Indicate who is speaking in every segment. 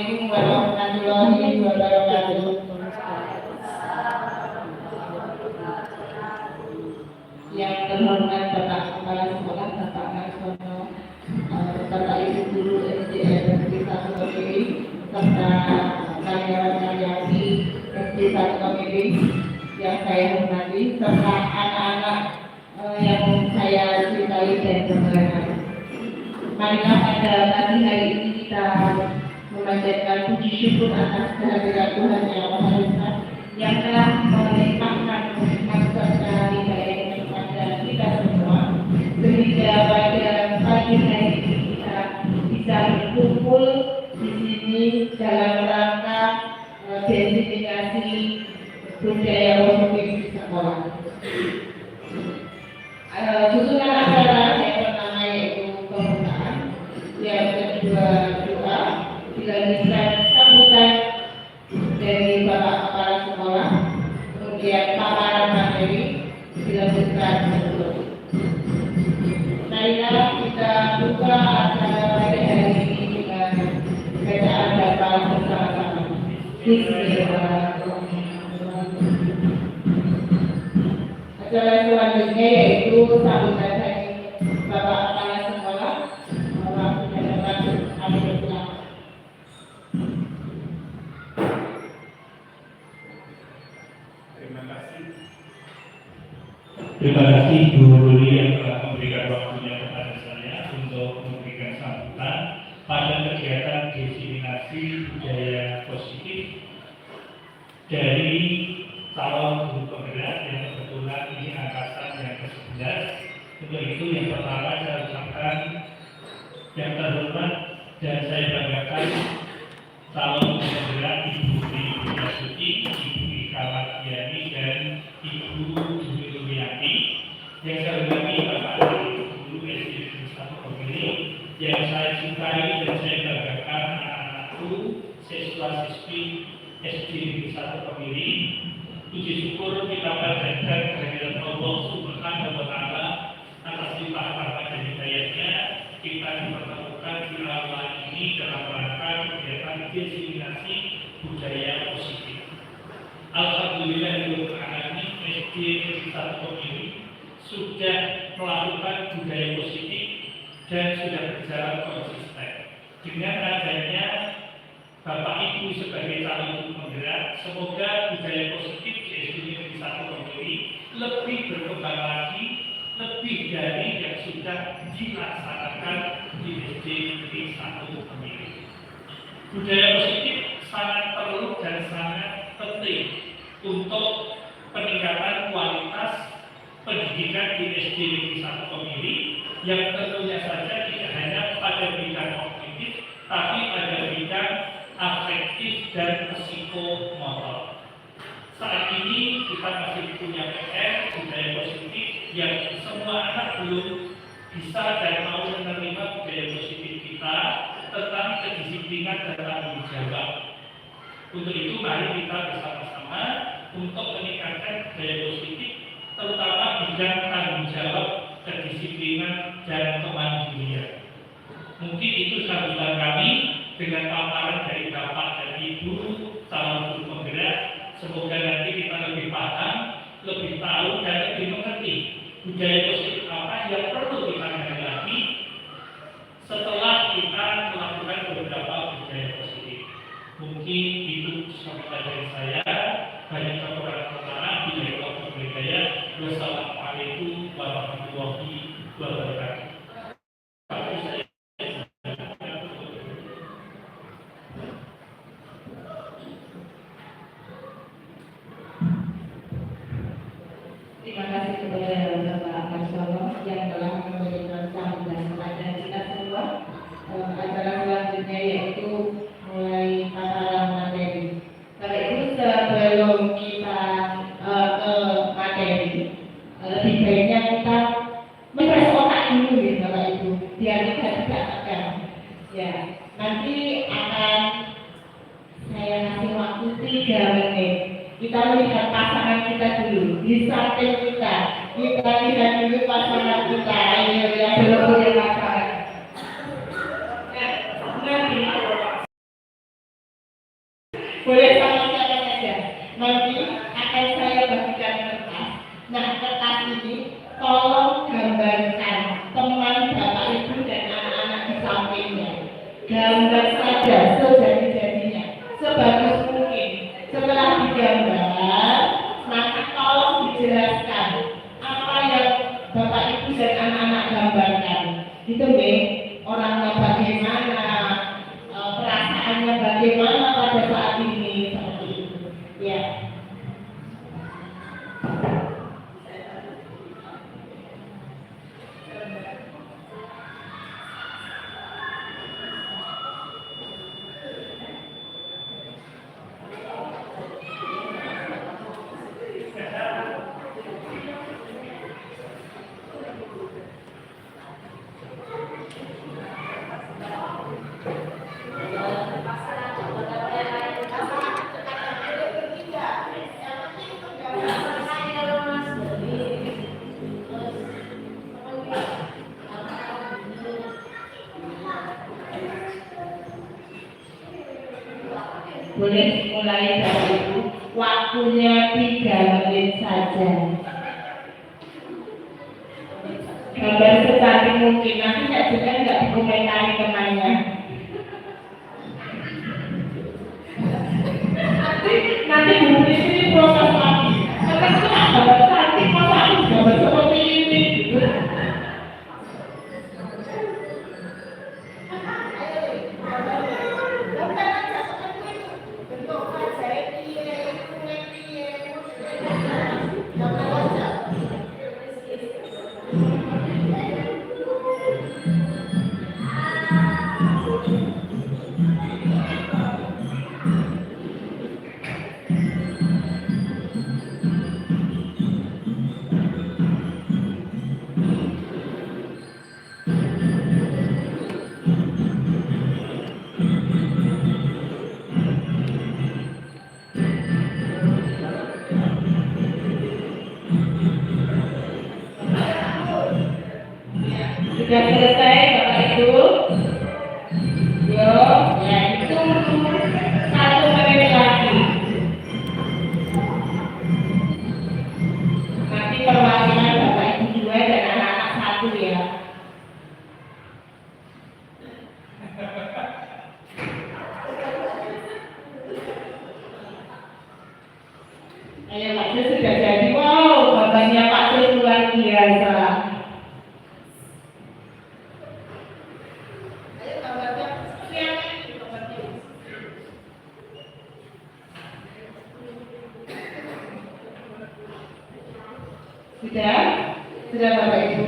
Speaker 1: Assalamualaikum warahmatullahi wabarakatuh. Yang terhormat Bapak Kepala Sekolah, Bapak Marsono, Bapak Ibu Guru SDN SD 1 Pemilih, serta karyawan-karyawati SD 1 Pemilih yang saya hormati, serta anak-anak yang saya cintai dan banggakan. Marilah pada pagi hari ini kita memanjatkan puji syukur atas kehadiran Tuhan Yang Maha Esa yang telah melimpahkan nikmat serta hidayah kepada kita semua, sehingga pada pagi hari ini kita bisa berkumpul di sini dalam rangka desiminasi budaya positif di sekolah. Susunan acara yang pertama yaitu pembukaan, yang kedua doa, dilanjutkan sambutan dari Bapak Kepala Sekolah, kemudian paparan materi, dilanjutkan sebelum. Marilah kita buka acara pada hari ini dengan bacaan Bapak bersama-sama. Bismillahirrahmanirrahim. Acara selanjutnya yaitu sambutan dari Bapak Kepala Sekolah, Bapak Pendapat Alhamdulillah.
Speaker 2: Terima kasih Bu Ruli yang telah memberikan waktunya kepada saya untuk memberikan sambutan pada kegiatan desiminasi budaya positif dari calon guru penggerak yang kebetulan ini angkatan yang ke-11. Untuk itu yang pertama saya ucapkan yang terhormat dan saya banggakan calon guru penggerak Ibu Tri Suti, Ibu Ika Mardiani dan Ibu Dwi Lumiati. Yang saya hormati Bapak Guru SD 1 Pemilih yang saya cintai dan saya banggakan anak-anakku siswa-siswi SD 1 Pemilih. Puji syukur kita panjatkan kehadiran Allah Subhanahu wa Ta'ala atas limpah-limpah dan hidayahnya kita dipertemukan di awal ini dalam rangka kegiatan desiminasi budaya positif. Alhamdulillah ini SD 1 Pemilih sudah melakukan budaya positif dan sudah berjalan konsisten. Dengan adanya Bapak Ibu sebagai calon guru penggerak, semoga budaya positif di SD Negeri 1 Pemilih lebih berkembang lagi, lebih dari yang sudah dilaksanakan di SD Negeri 1 Pemilih. Budaya positif sangat perlu dan sangat penting untuk peningkatan kualitas pendidikan di SD Negeri 1 Pemilih yang tentunya saja tidak hanya pada bidang kognitif, tapi pada bidang afektif dan psikomotor. Saat ini kita masih punya PR budaya positif yang semua anak belum bisa dan mau menerima budaya positif kita tentang kedisiplinan dan tanggung jawab. Untuk itu mari kita bersama-sama untuk meningkatkan budaya positif, terutama bidang tanggung jawab, kedisiplinan dan kemandirian. Mungkin itu sambutan kami dengan paparan dari Bapak dan Ibu calon guru penggerak. Semoga nanti kita lebih paham, lebih tahu dan lebih mengerti budaya positif apa yang perlu kita gali setelah kita melakukan beberapa budaya positif. Mungkin itu sambutan dari saya. Banyak kekurangan bila waktu bergaya. Wassalamualaikum warahmatullahi wabarakatuh.
Speaker 1: Terima kasih kepada Bapak Marsono yang telah memberikan sambutan kepada kita semua. Acara selanjutnya yaitu mulai paparan materi. Bapak Ibu, sebelum kita ke materi, lebih baiknya kita refresh otak dulu gitu Bapak Ibu, biar kita tidak tegang. Ya, nanti akan saya kasih waktu 3 menit. Kita melihat pasangan kita dulu, di samping kita lihat dulu pasangan kita. Ayo ya, belum punya pasangan. Boleh sama siapa saja. Nanti akan saya bagikan kertas. Nah, kertas ini tolong gambarkan teman bapak ibu dan anak-anak di sampingnya. Gambar saja sejadi-jadinya, sebagus mungkin. Setelah digambar, maka tolong dijelaskan apa yang bapak ibu dan anak-anak gambarkan. Itu nih, orangnya bagaimana, perasaannya bagaimana pada saat ini, seperti itu. Ya. Boleh dimulai dari itu, waktunya 3 menit saja. Gambar secantik mungkin, nanti saya juga nggak dikomentari temannya. Nanti buku ini proses lagi. Karena itu gambar cantik, masa harus gambar seperti ini? Gitu. Sudah selesai Bapak Ibu? Yo, ya itu 1 menit lagi. Nanti perwakilan Bapak Ibu 2 dan anak-anak 1 ya. Ayo Pak Sis sudah jadi. Wow, gambarnya Pak Sis luar biasa. Sudah Bapak Ibu.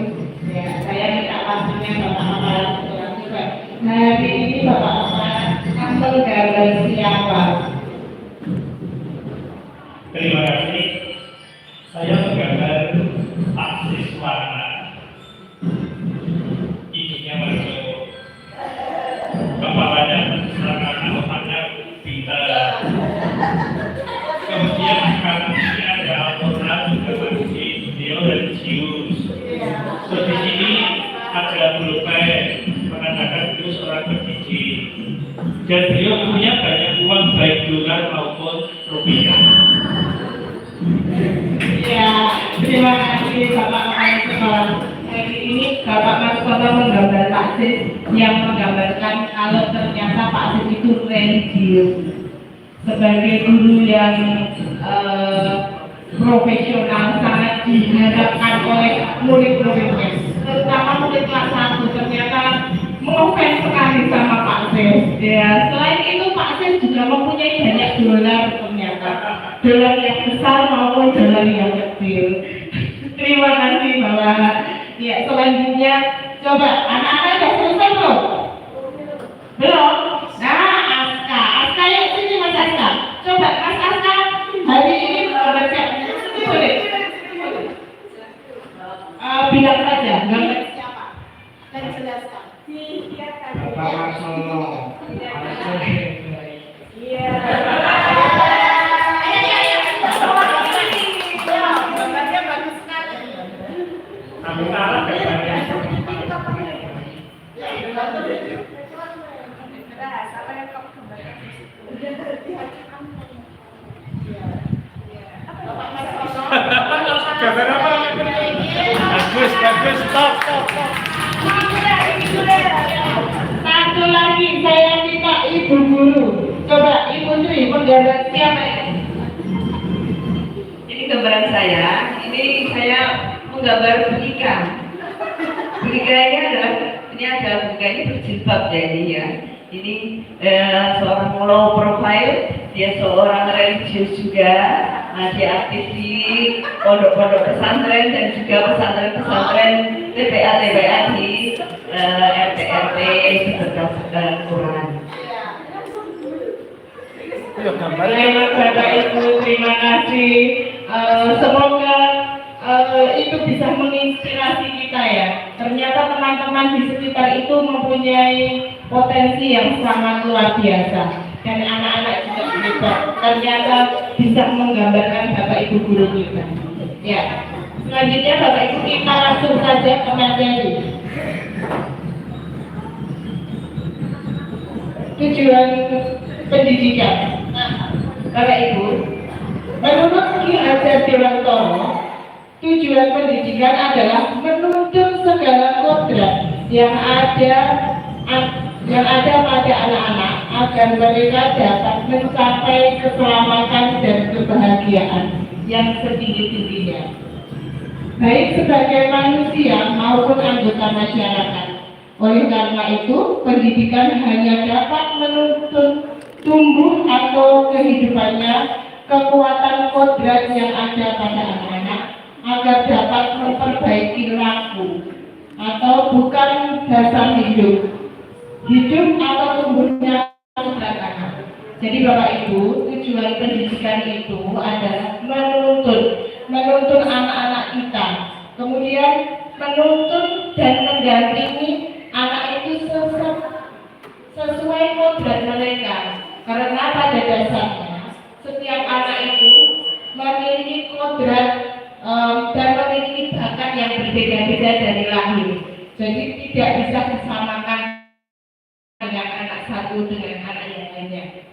Speaker 1: Ya, saya minta pastinya Bapak-Bapak seorang juga. Hari ini Bapak-Bapak akan gambar siapa?
Speaker 2: Terima kasih. Saya menggambar Pak Siswana. Ibunya masuk. Bapaknya anak-anaknya pintar. Kemudian kami ini ada Al-Quran juga masih beliau religius. So di sini ada pulpen mengatakan beliau seorang pendidik. Dan beliau punya banyak uang baik dolar maupun rupiah.
Speaker 1: Ya, terima kasih Bapak Mas. Hari ini Bapak Mas menggambar Pak Sis yang menggambarkan kalau ternyata Pak Sis itu religius. Sebagai guru yang profesional sangat diharapkan oleh murid-muridnya, terutama murid kelas 1 ternyata ngefans sekali sama Pak Sis. Ya, selain itu Pak Sis juga mempunyai banyak dolar ternyata, dolar yang besar maupun dolar yang kecil. Terima kasih Bapak. Ya, selanjutnya coba anak-anak sudah selesai belum? Belum? Nah, Aska yuk sini Mas Aska. Coba Mas Aska hari ini baca boleh. Bilang saja gambar siapa dan jelaskan.
Speaker 3: Bapak Marsono.
Speaker 1: Iya. Gambarnya bagus sekali.
Speaker 2: Kami salah gambarnya.
Speaker 3: Gambar apa? Bagus, bagus, stop.
Speaker 1: Satu lagi saya minta ibu guru. Coba ibu Sri menggambar siapa ya?
Speaker 4: Ini gambaran saya. Ini saya menggambar Bulika. Bulika ini ada Bulika ini berjilbab ya ini ya. Ini seorang low profile, dia seorang religius juga. Nah, dia aktif di pondok-pondok pesantren dan juga pesantren-pesantren TPA di RT di berkas Quran.
Speaker 1: Baik, Bapak Ibu, terima kasih. Semoga itu bisa menginspirasi kita ya. Ternyata teman-teman di sekitar itu mempunyai potensi yang sangat luar biasa. Dan anak-anak juga hebat. Ternyata bisa menggambarkan Bapak Ibu guru kita. Ya. Selanjutnya Bapak Ibu kita langsung saja ke materi. Tujuan pendidikan. Bapak Ibu, menurut Ki Hajar Dewantara, tujuan pendidikan adalah menuntun segala kodrat yang ada pada anak-anak agar mereka dapat mencapai keselamatan dan kebahagiaan yang setinggi-tingginya, baik sebagai manusia maupun anggota masyarakat. Oleh karena itu, pendidikan hanya dapat menuntun tumbuh atau kehidupannya kekuatan kodrat yang ada pada anak-anak agar dapat memperbaiki laku atau bukan dasar hidup atau tumbuhnya kodrat anak. Jadi Bapak Ibu, tujuan pendidikan itu adalah menuntun anak-anak kita, kemudian menuntun dan mendampingi anak itu sesuai kodrat mereka. Karena pada dasarnya setiap anak itu memiliki kodrat dan memiliki bakat yang berbeda-beda dari lahir. Jadi tidak bisa disamakan dengan anak satu dengan anak yang lainnya.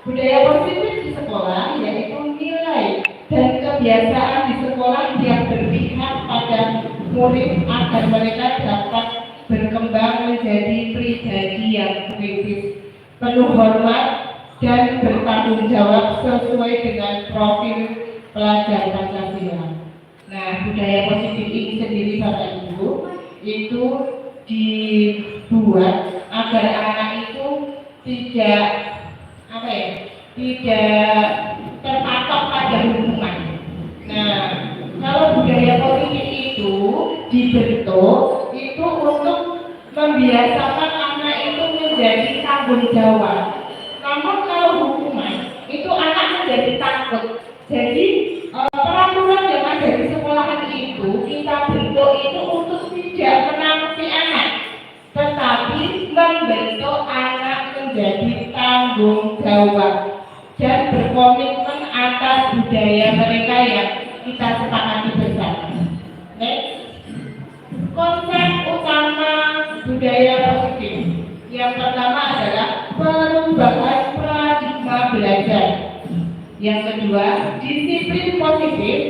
Speaker 1: Budaya positif di sekolah yaitu nilai dan kebiasaan di sekolah yang berpihak pada murid agar mereka dapat berkembang menjadi pribadi yang kritis, penuh hormat dan bertanggung jawab sesuai dengan profil pelajar Pancasila. Nah, budaya positif ini sendiri Bapak Ibu itu dibuat agar anak itu tidak terpatok pada hukuman. Nah, kalau budaya positif itu dibentuk itu untuk membiasakan anak itu menjadi tanggung jawab. Namun kalau hukuman itu anak menjadi takut. Jadi peraturan yang ada di sekolahan itu kita bentuk itu untuk tidak menakути anak, tetapi membentuk anak menjadi tanggung jawab dan berkomitmen atas budaya mereka yang kita sepakati bersama. Next. Konsep utama budaya positif yang pertama adalah perubahan paradigma belajar. Yang kedua, disiplin positif.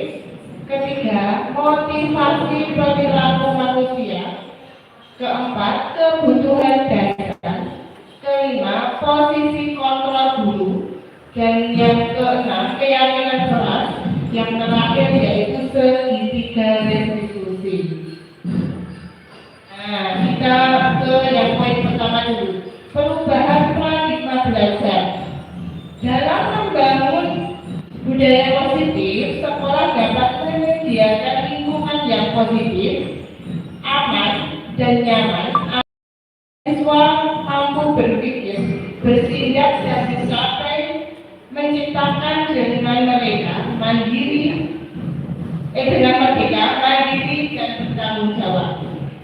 Speaker 1: Ketiga, motivasi perilaku manusia. Keempat, kebutuhan dasar. Kelima, posisi kontrol guru. Dan yang keenam, keyakinan kelas. Yang terakhir yaitu segitiga restitusi. Nah, kita ke yang poin pertama dulu. Perubahan paradigma belajar. Dalam membangun budaya positif, sekolah dapat menyediakan lingkungan yang positif, aman, dan nyaman. Siswa mampu berpikir, bertindak, dan mencapai menciptakan dengan mereka dengan merdeka, mandiri, dan bertanggung jawab.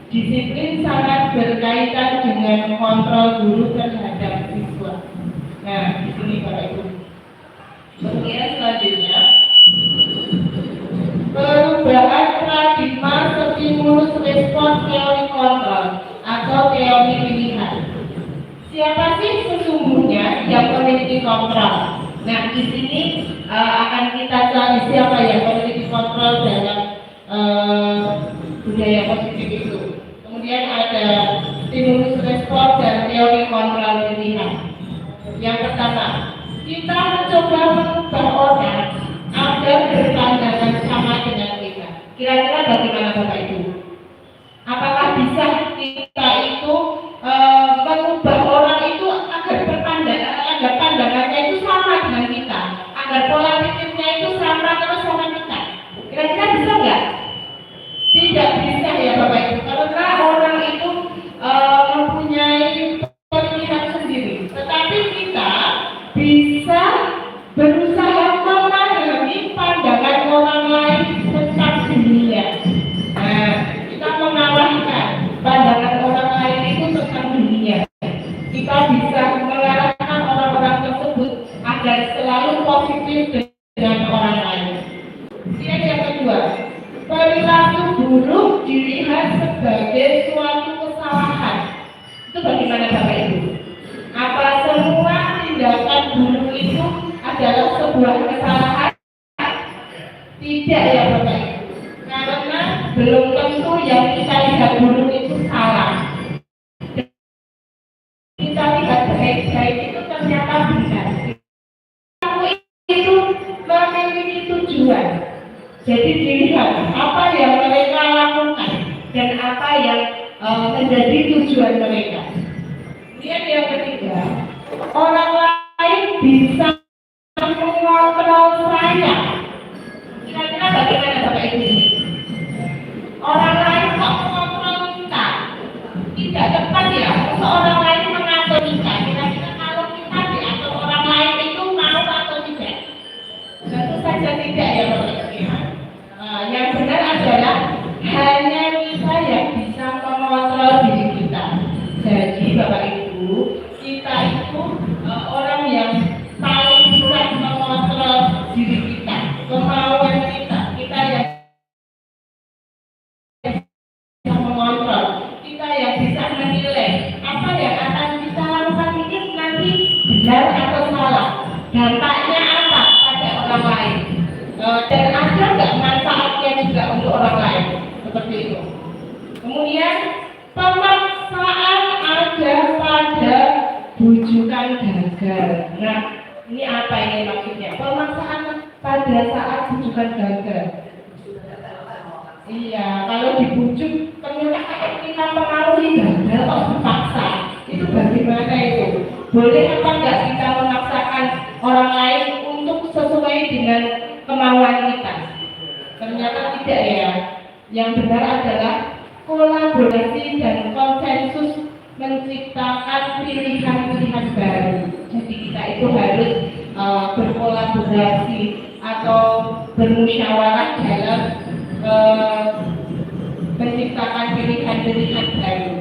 Speaker 1: Disiplin sangat berkaitan dengan kontrol guru terhadap siswa. Nah, di sini Bapak Ibu. Kemudian selanjutnya, perubahan paradigma stimulus respons teori kontrol atau teori teori pilihan. Siapa sih sesungguhnya yang memiliki kontrol? Nah, di sini akan kita cari siapa yang memiliki kontrol dalam budaya positif itu. Kemudian ada stimulus respon dan teori kontrol pilihan. Yang pertama, kita mencoba mengubah orang agar berpandangan sama dengan kita. Kira-kira bagaimana Bapak Ibu? Apakah bisa kita itu mengubah orang itu agar pandangannya itu sama dengan kita, agar pola pikirnya itu sama terus sama kita? Kira-kira bisa nggak? Tidak bisa ya Bapak Ibu, karena orang itu mempunyai pemikiran sendiri. Tetapi kita bisa berusaha memahami pandangan orang lain tentang dunia. Nah, kita mengalahkan pandangan orang lain itu tentang dunia. Kita bisa mengarahkan orang-orang tersebut agar selalu positif dengan orang lain. Kemudian yang kedua, perilaku buruk dilihat sebagai suatu kesalahan. Itu bagaimana Bapak Ibu? Apa semua tindakan buruk itu adalah sebuah kesalahan? Tidak ya Bapak Ibu. Karena belum tentu yang kita lihat buruk itu salah. Kita lihat baik-baik itu ternyata benar. Kamu itu memiliki tujuan. Jadi dilihat apa yang mereka lakukan dan apa yang menjadi tujuan mereka. Kemudian yang ketiga, orang lain bisa mengontrol saya. Kira-kira bagaimana Bapak Ibu? Orang lain kok mengontrol kita? Tidak tepat ya, seorang lain mengatur kita. Kira-kira kalau kita diatur orang lain itu mau atau tidak? Tentu saja tidak ya Bapak Ibu. Yang benar adalah hanya kita yang bisa mengontrol diri kita. Jadi Bapak Ibu, kita itu orang yang paling bisa mengontrol diri kita, kemauan kita yang bisa mengontrol, kita yang bisa menilai apa yang akan kita lakukan ini nanti benar atau salah, dampaknya apa pada orang lain, dan ada nggak manfaatnya juga untuk orang lain, seperti itu. Kemudian pemaksaan ada pada bujukan gagal. Nah, ini apa ini maksudnya? Pemaksaan pada saat bujukan gagal. Iya, kalau dibujuk ternyata kita pengaruhi gagal kok dipaksa. Itu bagaimana itu? Boleh apa enggak kita memaksakan orang lain untuk sesuai dengan kemauan kita? Ternyata tidak ya. Yang benar adalah kolaborasi dan konsensus menciptakan pilihan-pilihan baru. Jadi kita itu harus berkolaborasi atau bermusyawarah dalam menciptakan pilihan-pilihan baru.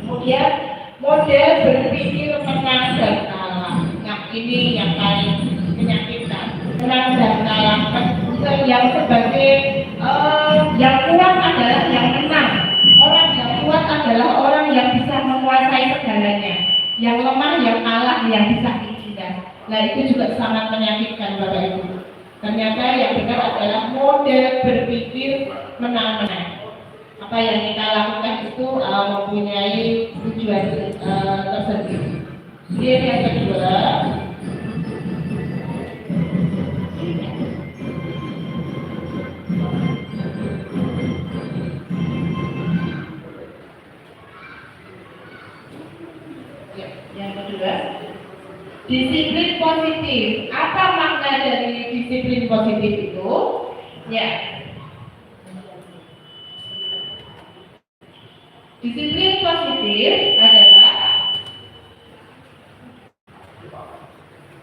Speaker 1: Kemudian model berpikir menang dan kalah. Nah ini yang paling menyakitkan. Menang dan kalah. Yang sebagai yang kuat adalah yang menang. Orang yang kuat adalah orang yang bisa menguasai segalanya. Yang lemah, yang kalah, yang bisa ditindas. Nah itu juga sangat menyakitkan Bapak Ibu. Ternyata yang benar adalah model berpikir menang-menang. Apa yang kita lakukan itu mempunyai tujuan tersendiri. Kemudian yang kedua, disiplin positif. Apa makna dari disiplin positif itu? Ya. Disiplin positif adalah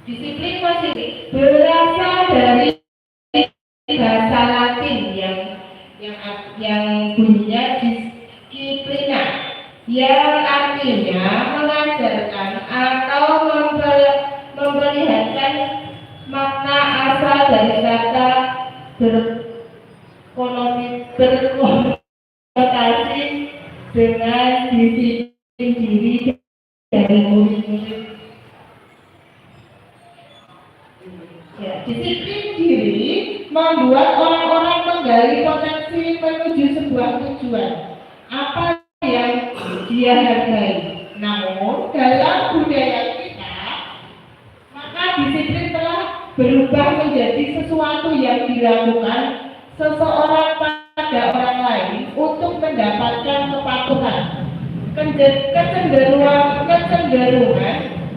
Speaker 1: disiplin positif berasal dari bahasa Latin yang bunyinya disiplina, yang artinya mengajarkan atau memperlihatkan makna asal dari kata berkonotasi dengan disiplin diri dari murid-murid. Ya, disiplin diri membuat orang-orang menggali potensi menuju sebuah tujuan. Apa yang dia hargai. Namun dalam budaya kita, maka disiplin telah berubah menjadi sesuatu yang dilakukan seseorang pada orang lain untuk mendapatkan kepatuhan. Kecenderungan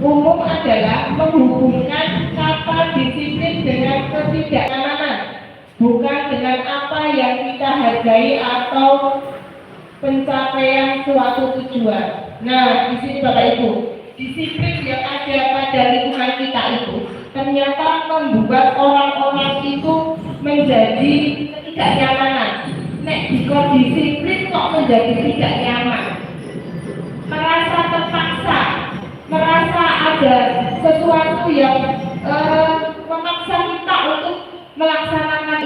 Speaker 1: umum adalah menghubungkan kata disiplin dengan ketidaknyamanan, bukan dengan apa yang kita hargai atau pencapaian suatu tujuan. Nah, di sini Bapak Ibu, disiplin yang ada pada lingkungan kita itu ternyata membuat orang-orang itu menjadi tidak nyamanan. Nek disiplin kok menjadi tidak nyaman, merasa terpaksa, merasa ada sesuatu yang memaksa kita untuk melaksanakan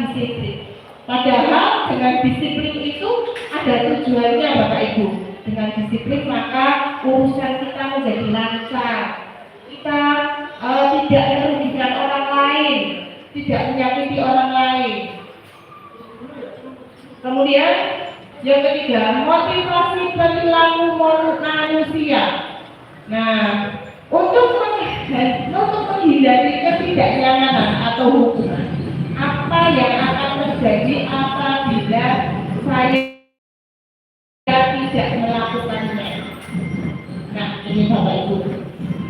Speaker 1: disiplin. Padahal dengan disiplin itu ada tujuannya Bapak Ibu. Dengan disiplin maka urusan kita menjadi lancar. Kita tidak merugikan orang lain, tidak menyakiti orang lain. Kemudian yang ketiga, motivasi perilaku manusia. Nah, untuk menghindari ketidaknyamanan atau hubungan, apa yang akan terjadi apabila saya tidak melakukannya? Nah, ini Bapak Ibu,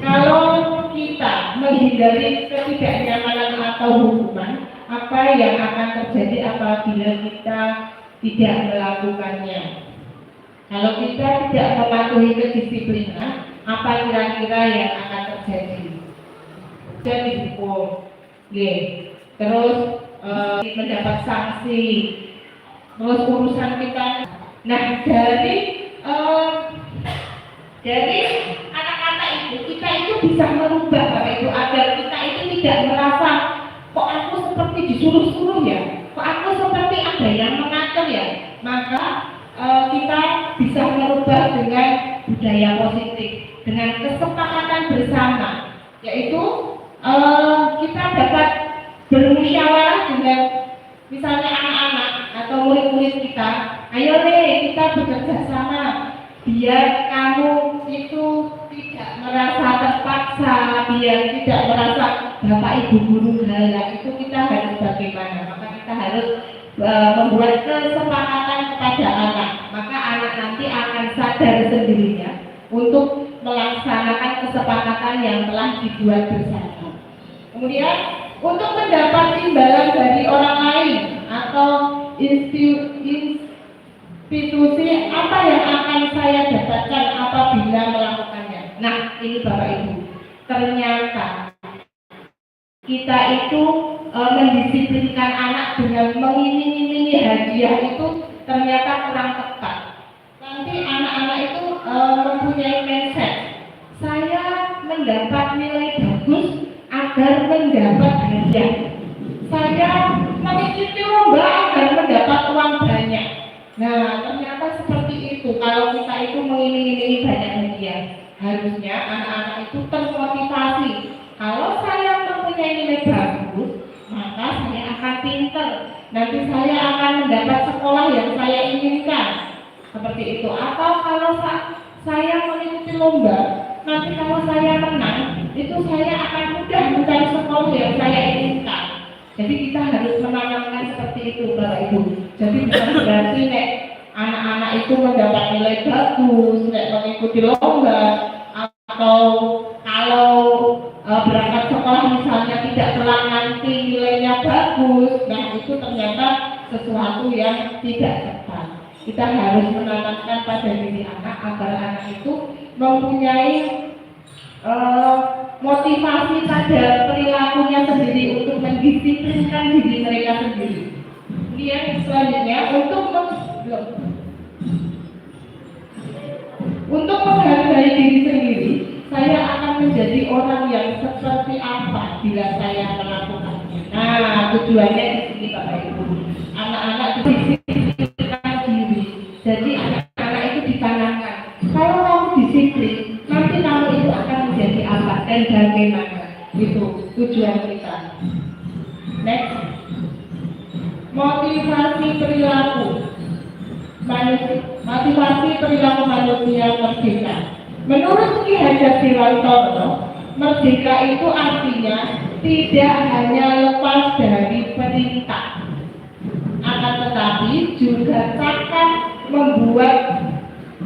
Speaker 1: kalau kita menghindari ketidaknyamanan atau hubungan, apa yang akan terjadi apabila kita tidak melakukannya? Kalau kita tidak mematuhi kedisiplinan, apa kira-kira yang akan terjadi? Jadi dihukum, terus mendapat sanksi, terus urusan kita. Nah, dari anak-anak itu kita itu bisa merubah Bapak Ibu agar kita itu tidak merasa kok aku seperti disuruh-suruh ya, kok aku seperti ada yang mengatur ya. Maka kita bisa merubah dengan budaya positif, dengan kesepakatan bersama, yaitu kita dapat bermusyawarah dengan misalnya anak-anak atau murid-murid kita. Ayo deh kita bekerja sama biar kamu itu tidak merasa terpaksa, biar tidak merasa Bapak Ibu guru galak. Itu kita harus bagaimana? Maka kita harus membuat kesepakatan kepada anak. Maka anak nanti akan sadar sendirinya untuk melaksanakan kesepakatan yang telah dibuat bersama. Kemudian untuk mendapat imbalan dari orang lain atau institusi, apa yang akan saya dapatkan apabila melakukannya? Nah, ini Bapak Ibu, ternyata kita itu mendisiplinkan anak dengan mengiming-imingi hadiah itu ternyata kurang tepat. Nanti anak-anak itu mempunyai mindset, saya mendapat nilai bagus agar mendapat hadiah, saya mengikuti lomba agar mendapat uang banyak. Nah, ternyata seperti itu. Kalau kita itu mengiming-imingi banyak hadiah, harusnya anak-anak itu termotivasi. Kalau saya mempunyai nilai bagus, maka saya akan pinter. Nanti saya akan mendapat sekolah yang saya inginkan. Seperti itu. Atau kalau saya mengikuti lomba, nanti kalau saya menang, itu saya akan mudah mencari sekolah yang saya inginkan. Jadi kita harus menanamkan seperti itu Bapak Ibu. Jadi bukan berarti nek anak-anak itu mendapat nilai bagus, nek mengikuti lomba, atau kalau berangkat sekolah misalnya tidak telat nanti nilainya bagus. Nah, itu ternyata sesuatu yang tidak tepat. Kita harus menanamkan pada diri anak agar anak itu mempunyai motivasi pada perilakunya sendiri untuk mendisiplinkan diri mereka sendiri. Kemudian selanjutnya untuk menghargai diri sendiri, saya akan menjadi orang yang seperti apa bila saya melakukannya. Nah, tujuannya di sini Bapak Ibu. Anak-anak didisiplinkan diri. Jadi anak-anak itu ditanamkan Kalau kamu disiplin, nanti kamu itu akan menjadi apa dan bagaimana. Itu tujuan kita. Next, motivasi perilaku manusia. Motivasi perilaku manusia merdeka. Menurut Ki Hajar Dewantara, merdeka itu artinya tidak hanya lepas dari perintah, akan tetapi juga akan membuat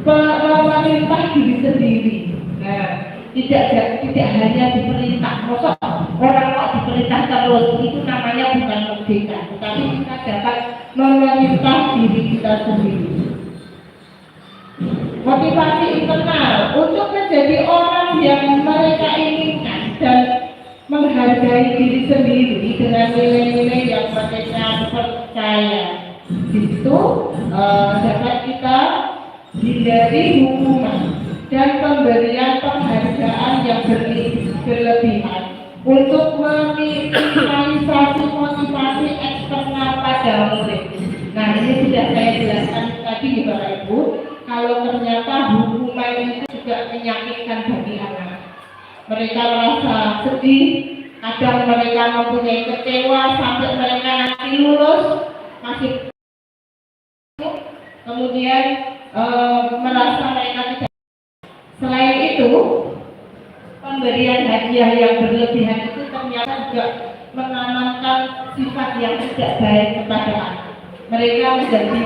Speaker 1: pemerintah diri sendiri. Nah, tidak hanya diperintah. Masa orang kok diperintah terus, itu namanya bukan merdeka, tetapi kita dapat memerintah diri kita sendiri. Motivasi internal untuk menjadi orang yang mereka inginkan dan menghargai diri sendiri dengan nilai-nilai yang mereka percaya. Di situ dapat kita hindari hukuman dan pemberian penghargaan yang berlebihan untuk meminimalisasi motivasi eksternal pada murid. Nah, ini sudah saya jelaskan tadi ya Bapak Ibu, kalau ternyata hukuman itu juga menyakitkan bagi anak. Mereka merasa sedih, kadang mereka mempunyai kecewa sampai mereka nanti lulus masih kemudian merasa mereka tidak. Selain itu, pemberian hadiah yang berlebihan itu ternyata juga menanamkan sifat yang tidak baik kepada anak. Mereka menjadi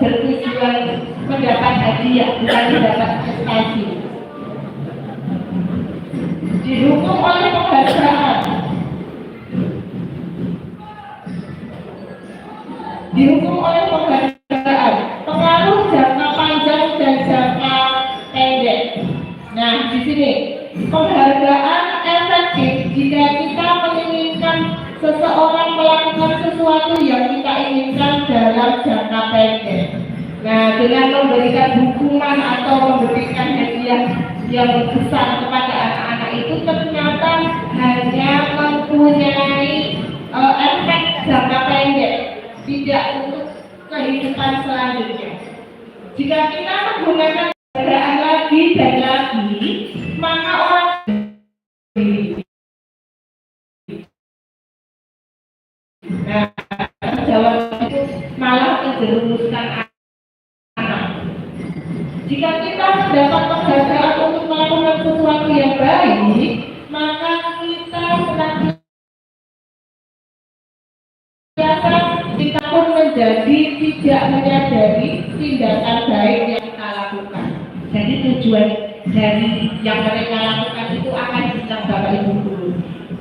Speaker 1: bertujuan mendapat hadiah, bukan mendapat prestasi. Dihukum oleh penghargaan. Dihukum oleh penghargaan. Pengaruh jangka panjang dan jangka pendek. Nah, di sini penghargaan efektif jika kita menginginkan seseorang melakukan sesuatu yang kita inginkan dalam jangka pendek. Nah, dengan memberikan hukuman atau memberikan hadiah yang besar kepada anak-anak itu ternyata hanya mempunyai efek jangka pendek, tidak untuk kehidupan selanjutnya. Jika kita menggunakan penghargaan lagi dan lagi, maka orang jawaban itu malah menjerumuskan anak. Jika kita mendapat penghargaan untuk melakukan sesuatu yang baik, maka kita senantiasa kita pun menjadi tidak menyadari tindakan baik yang kita lakukan. Jadi tujuan dari yang mereka lakukan itu akan hilang Bapak Ibu dulu.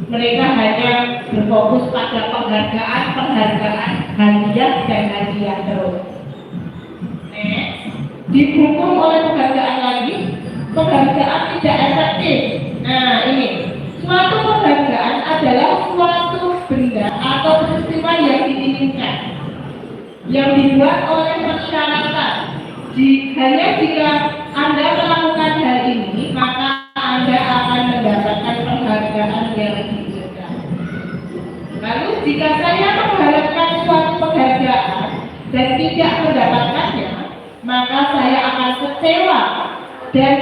Speaker 1: Mereka hanya berfokus pada penghargaan, hadiah dan hadiah terus. Dihukum oleh penghargaan lagi, penghargaan tidak efektif. Nah, ini suatu penghargaan adalah suatu benda atau peristiwa yang diinginkan, yang dibuat oleh masyarakat. Hanya jika Anda melakukan hal ini, maka Anda akan mendapatkan penghargaan yang diberikan. Lalu jika saya mengharapkan suatu penghargaan dan tidak mendapatkannya, maka saya akan kecewa dan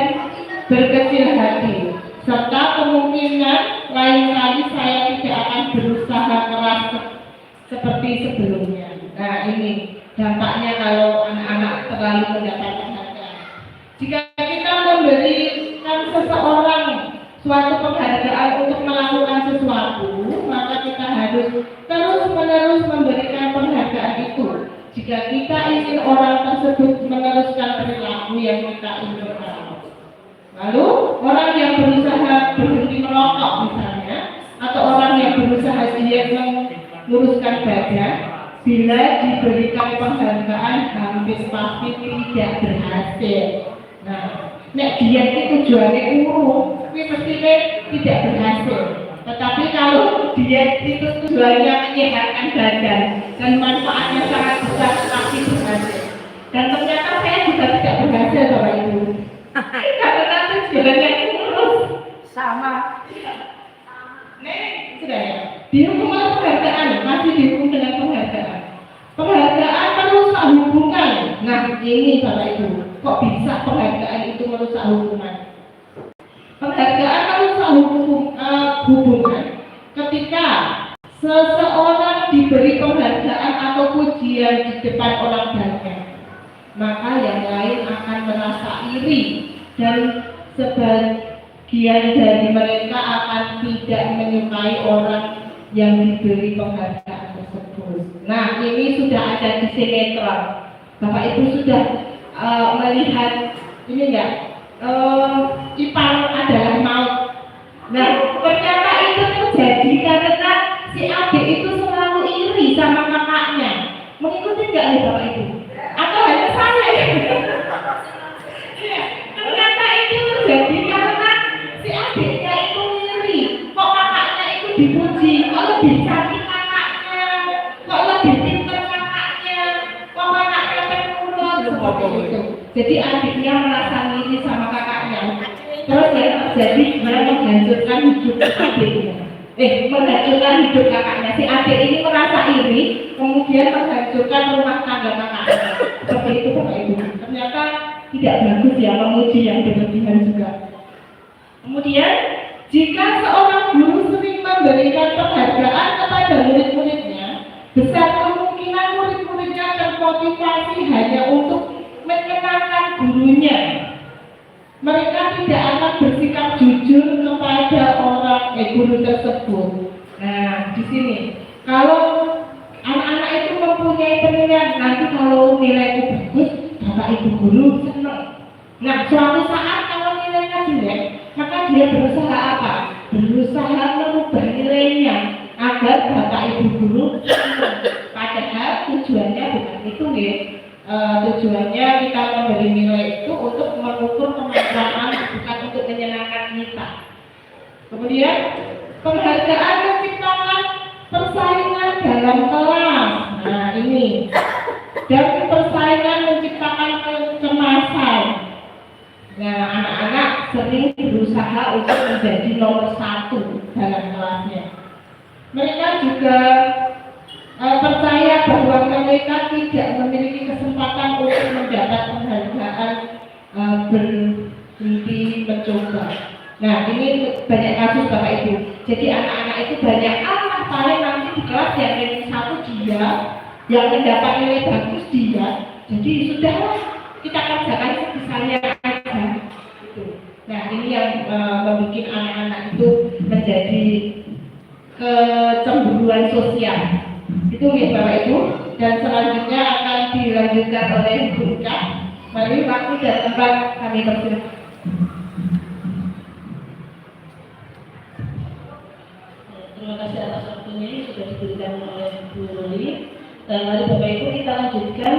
Speaker 1: berkecil hati, serta kemungkinan lain kali saya tidak akan berusaha keras seperti sebelumnya. Nah, ini dampaknya kalau anak-anak terlalu mendapatkan penghargaan. Jika kita memberikan seseorang suatu penghargaan untuk melakukan sesuatu, maka kita harus terus-menerus memberikan penghargaan itu. Jika kita ingin orang tersebut meneruskan perilaku yang kita inginkan. Lalu, orang yang berusaha berhenti merokok misalnya, atau orang yang berusaha diet meluruskan badan, bila diberikan penghargaan hampir pasti tidak berhasil. Nah, nek diet itu tujuannya urut, tapi mestinya tidak berhasil. Tetapi kalau diet itu tujuannya menyehatkan badan dan manfaatnya sangat besar, pasti berhasil. Dan ternyata saya juga tidak berhasil Bapak Ibu. Karena tujuannya urus sama. Nih, sudah ya. Dihukum oleh penghargaan, masih dihukum dengan penghargaan. Penghargaan perlu hubungan. Nah, ini Bapak Ibu. Kok bisa penghargaan itu merusak hubungan? Penghargaan merusak hubungan ketika seseorang diberi penghargaan atau pujian di depan orang banyak, maka yang lain akan merasa iri dan sebagian dari mereka akan tidak menyukai orang yang diberi penghargaan tersebut. Nah, ini sudah ada di sinetron. Bapak Ibu sudah melihat ini enggak? Ipar adalah maut. Nah, ternyata itu terjadi karena si adik itu selalu iri sama kakaknya. Mengikuti enggak nih Bapak Ibu? Atau hanya saya ya? Ternyata itu terjadi karena si adiknya itu iri. Kok kakaknya itu dipuji? Kok lebih cantik kakaknya? Kok lebih pintar kakaknya? Kok kakaknya penurut? Seperti itu. Jadi adiknya merasa iri sama kakaknya. Terus yang terjadi dia menghancurkan hidup adiknya. Menghancurkan hidup kakaknya. Si adik ini merasa iri, kemudian menghancurkan rumah tangga kakaknya. Seperti itu Bapak Ibu. Ternyata tidak bagus ya memuji yang berlebihan juga. Kemudian jika seorang guru sering memberikan penghargaan kepada murid-muridnya, besar kemungkinan murid-muridnya termotivasi hanya untuk menyenangkan gurunya. Mereka tidak akan bersikap jujur kepada guru tersebut. Nah, di sini kalau anak-anak itu mempunyai penilaian, nanti kalau nilaiku bagus, Bapak Ibu guru senang. Nah, suatu saat kalau nilainya jelek, maka dia berusaha apa? Berusaha merubah nilainya agar Bapak Ibu guru senang. Padahal tujuannya bukan itu nih. Tujuannya kita memberi nilai itu untuk mengukur kemampuan, bukan untuk menyenangkan kita. Kemudian penghargaan menciptakan persaingan dalam kelas. Nah ini, dan persaingan menciptakan kecemasan. Nah anak-anak sering berusaha untuk menjadi nomor 1 dalam kelasnya. Mereka juga percaya bahwa mereka tidak memiliki kesempatan untuk mendapat penghargaan berhenti mencoba. Nah ini banyak kasus Bapak Ibu. Jadi anak-anak itu banyak paling nanti di kelas yang ranking 1 dia, yang mendapat nilai bagus dia. Jadi sudahlah kita kerjakan sebisanya aja. Nah ini yang membuat anak-anak itu menjadi kecemburuan sosial. Itu ya Bapak Ibu, dan selanjutnya akan dilanjutkan oleh Bu Ika. Mari waktu dan tempat kami persilakan.
Speaker 5: Terima kasih atas waktunya ini sudah diberikan oleh Bu Ruli. Dan mari Bapak Ibu kita lanjutkan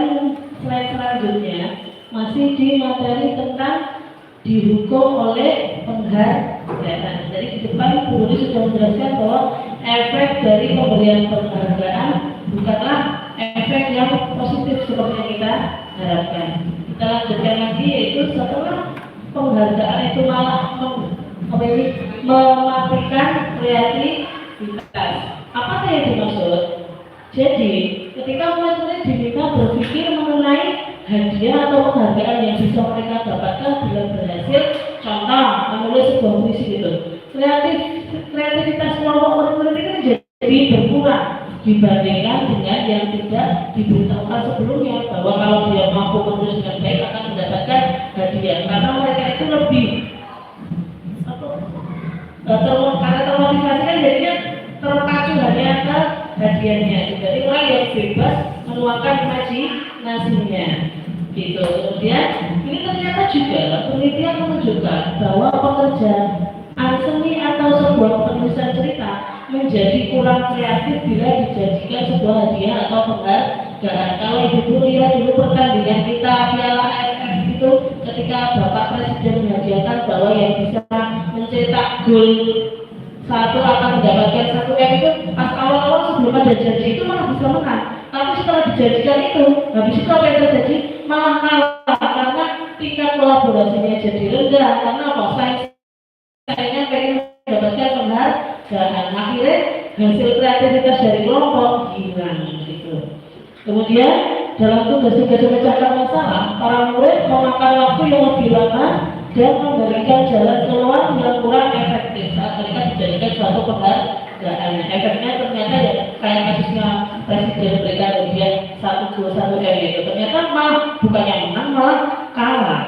Speaker 5: slide selanjutnya, masih di materi tentang dihukum oleh penghargaan. Jadi di depan Bu Ruli sudah menjelaskan bahwa efek dari pemberian penghargaan bukanlah efek yang positif seperti yang kita harapkan. Kita lanjutkan lagi, yaitu setelah penghargaan itu malah mematikan kreativitas. Apa yang dimaksud? Jadi ketika murid-murid diminta berpikir mengenai hadiah atau penghargaan yang bisa mereka dapatkan bila berhasil, contoh menulis sebuah puisi gitu. Kreativitas kelompok murid-murid itu jadi berkurang dibandingkan dengan yang tidak diberitahukan sebelumnya bahwa kalau dia mampu menulis dengan baik akan mendapatkan hadiah, karena mereka itu lebih karena termotivasi kan jadinya terpacu hanya ke hadiahnya. Jadi orang yang bebas menuangkan imajinasinya gitu. Kemudian ini ternyata juga penelitian menunjukkan bahwa pekerjaan seni atau sebuah penulisan cerita menjadi kurang kreatif bila dijadikan sebuah hadiah atau penghargaan. Kalau Ibu lihat dulu pertandingan kita Piala AFF itu, ketika Bapak Presiden menghadiahkan bahwa yang bisa mencetak gol 1 akan mendapatkan 1 M itu, pas awal-awal sebelum ada janji itu malah bisa menang. Tapi setelah dijanjikan itu, habis itu apa yang terjadi? Malah kalah karena tingkat kolaborasinya jadi rendah. Karena apa? Saya pengen mendapatkan penghargaan, akhirnya hasil kreativitas dari kelompok hilang gitu. Kemudian dalam tugas-tugas memecahkan masalah, para murid memakan waktu yang lebih lama dan memberikan jalan keluar yang kurang efektif saat mereka dijadikan suatu penghargaan. Efeknya ternyata ya kayak kasusnya Presiden berikan ujian 121 itu, ternyata malah bukannya menang, malah kalah.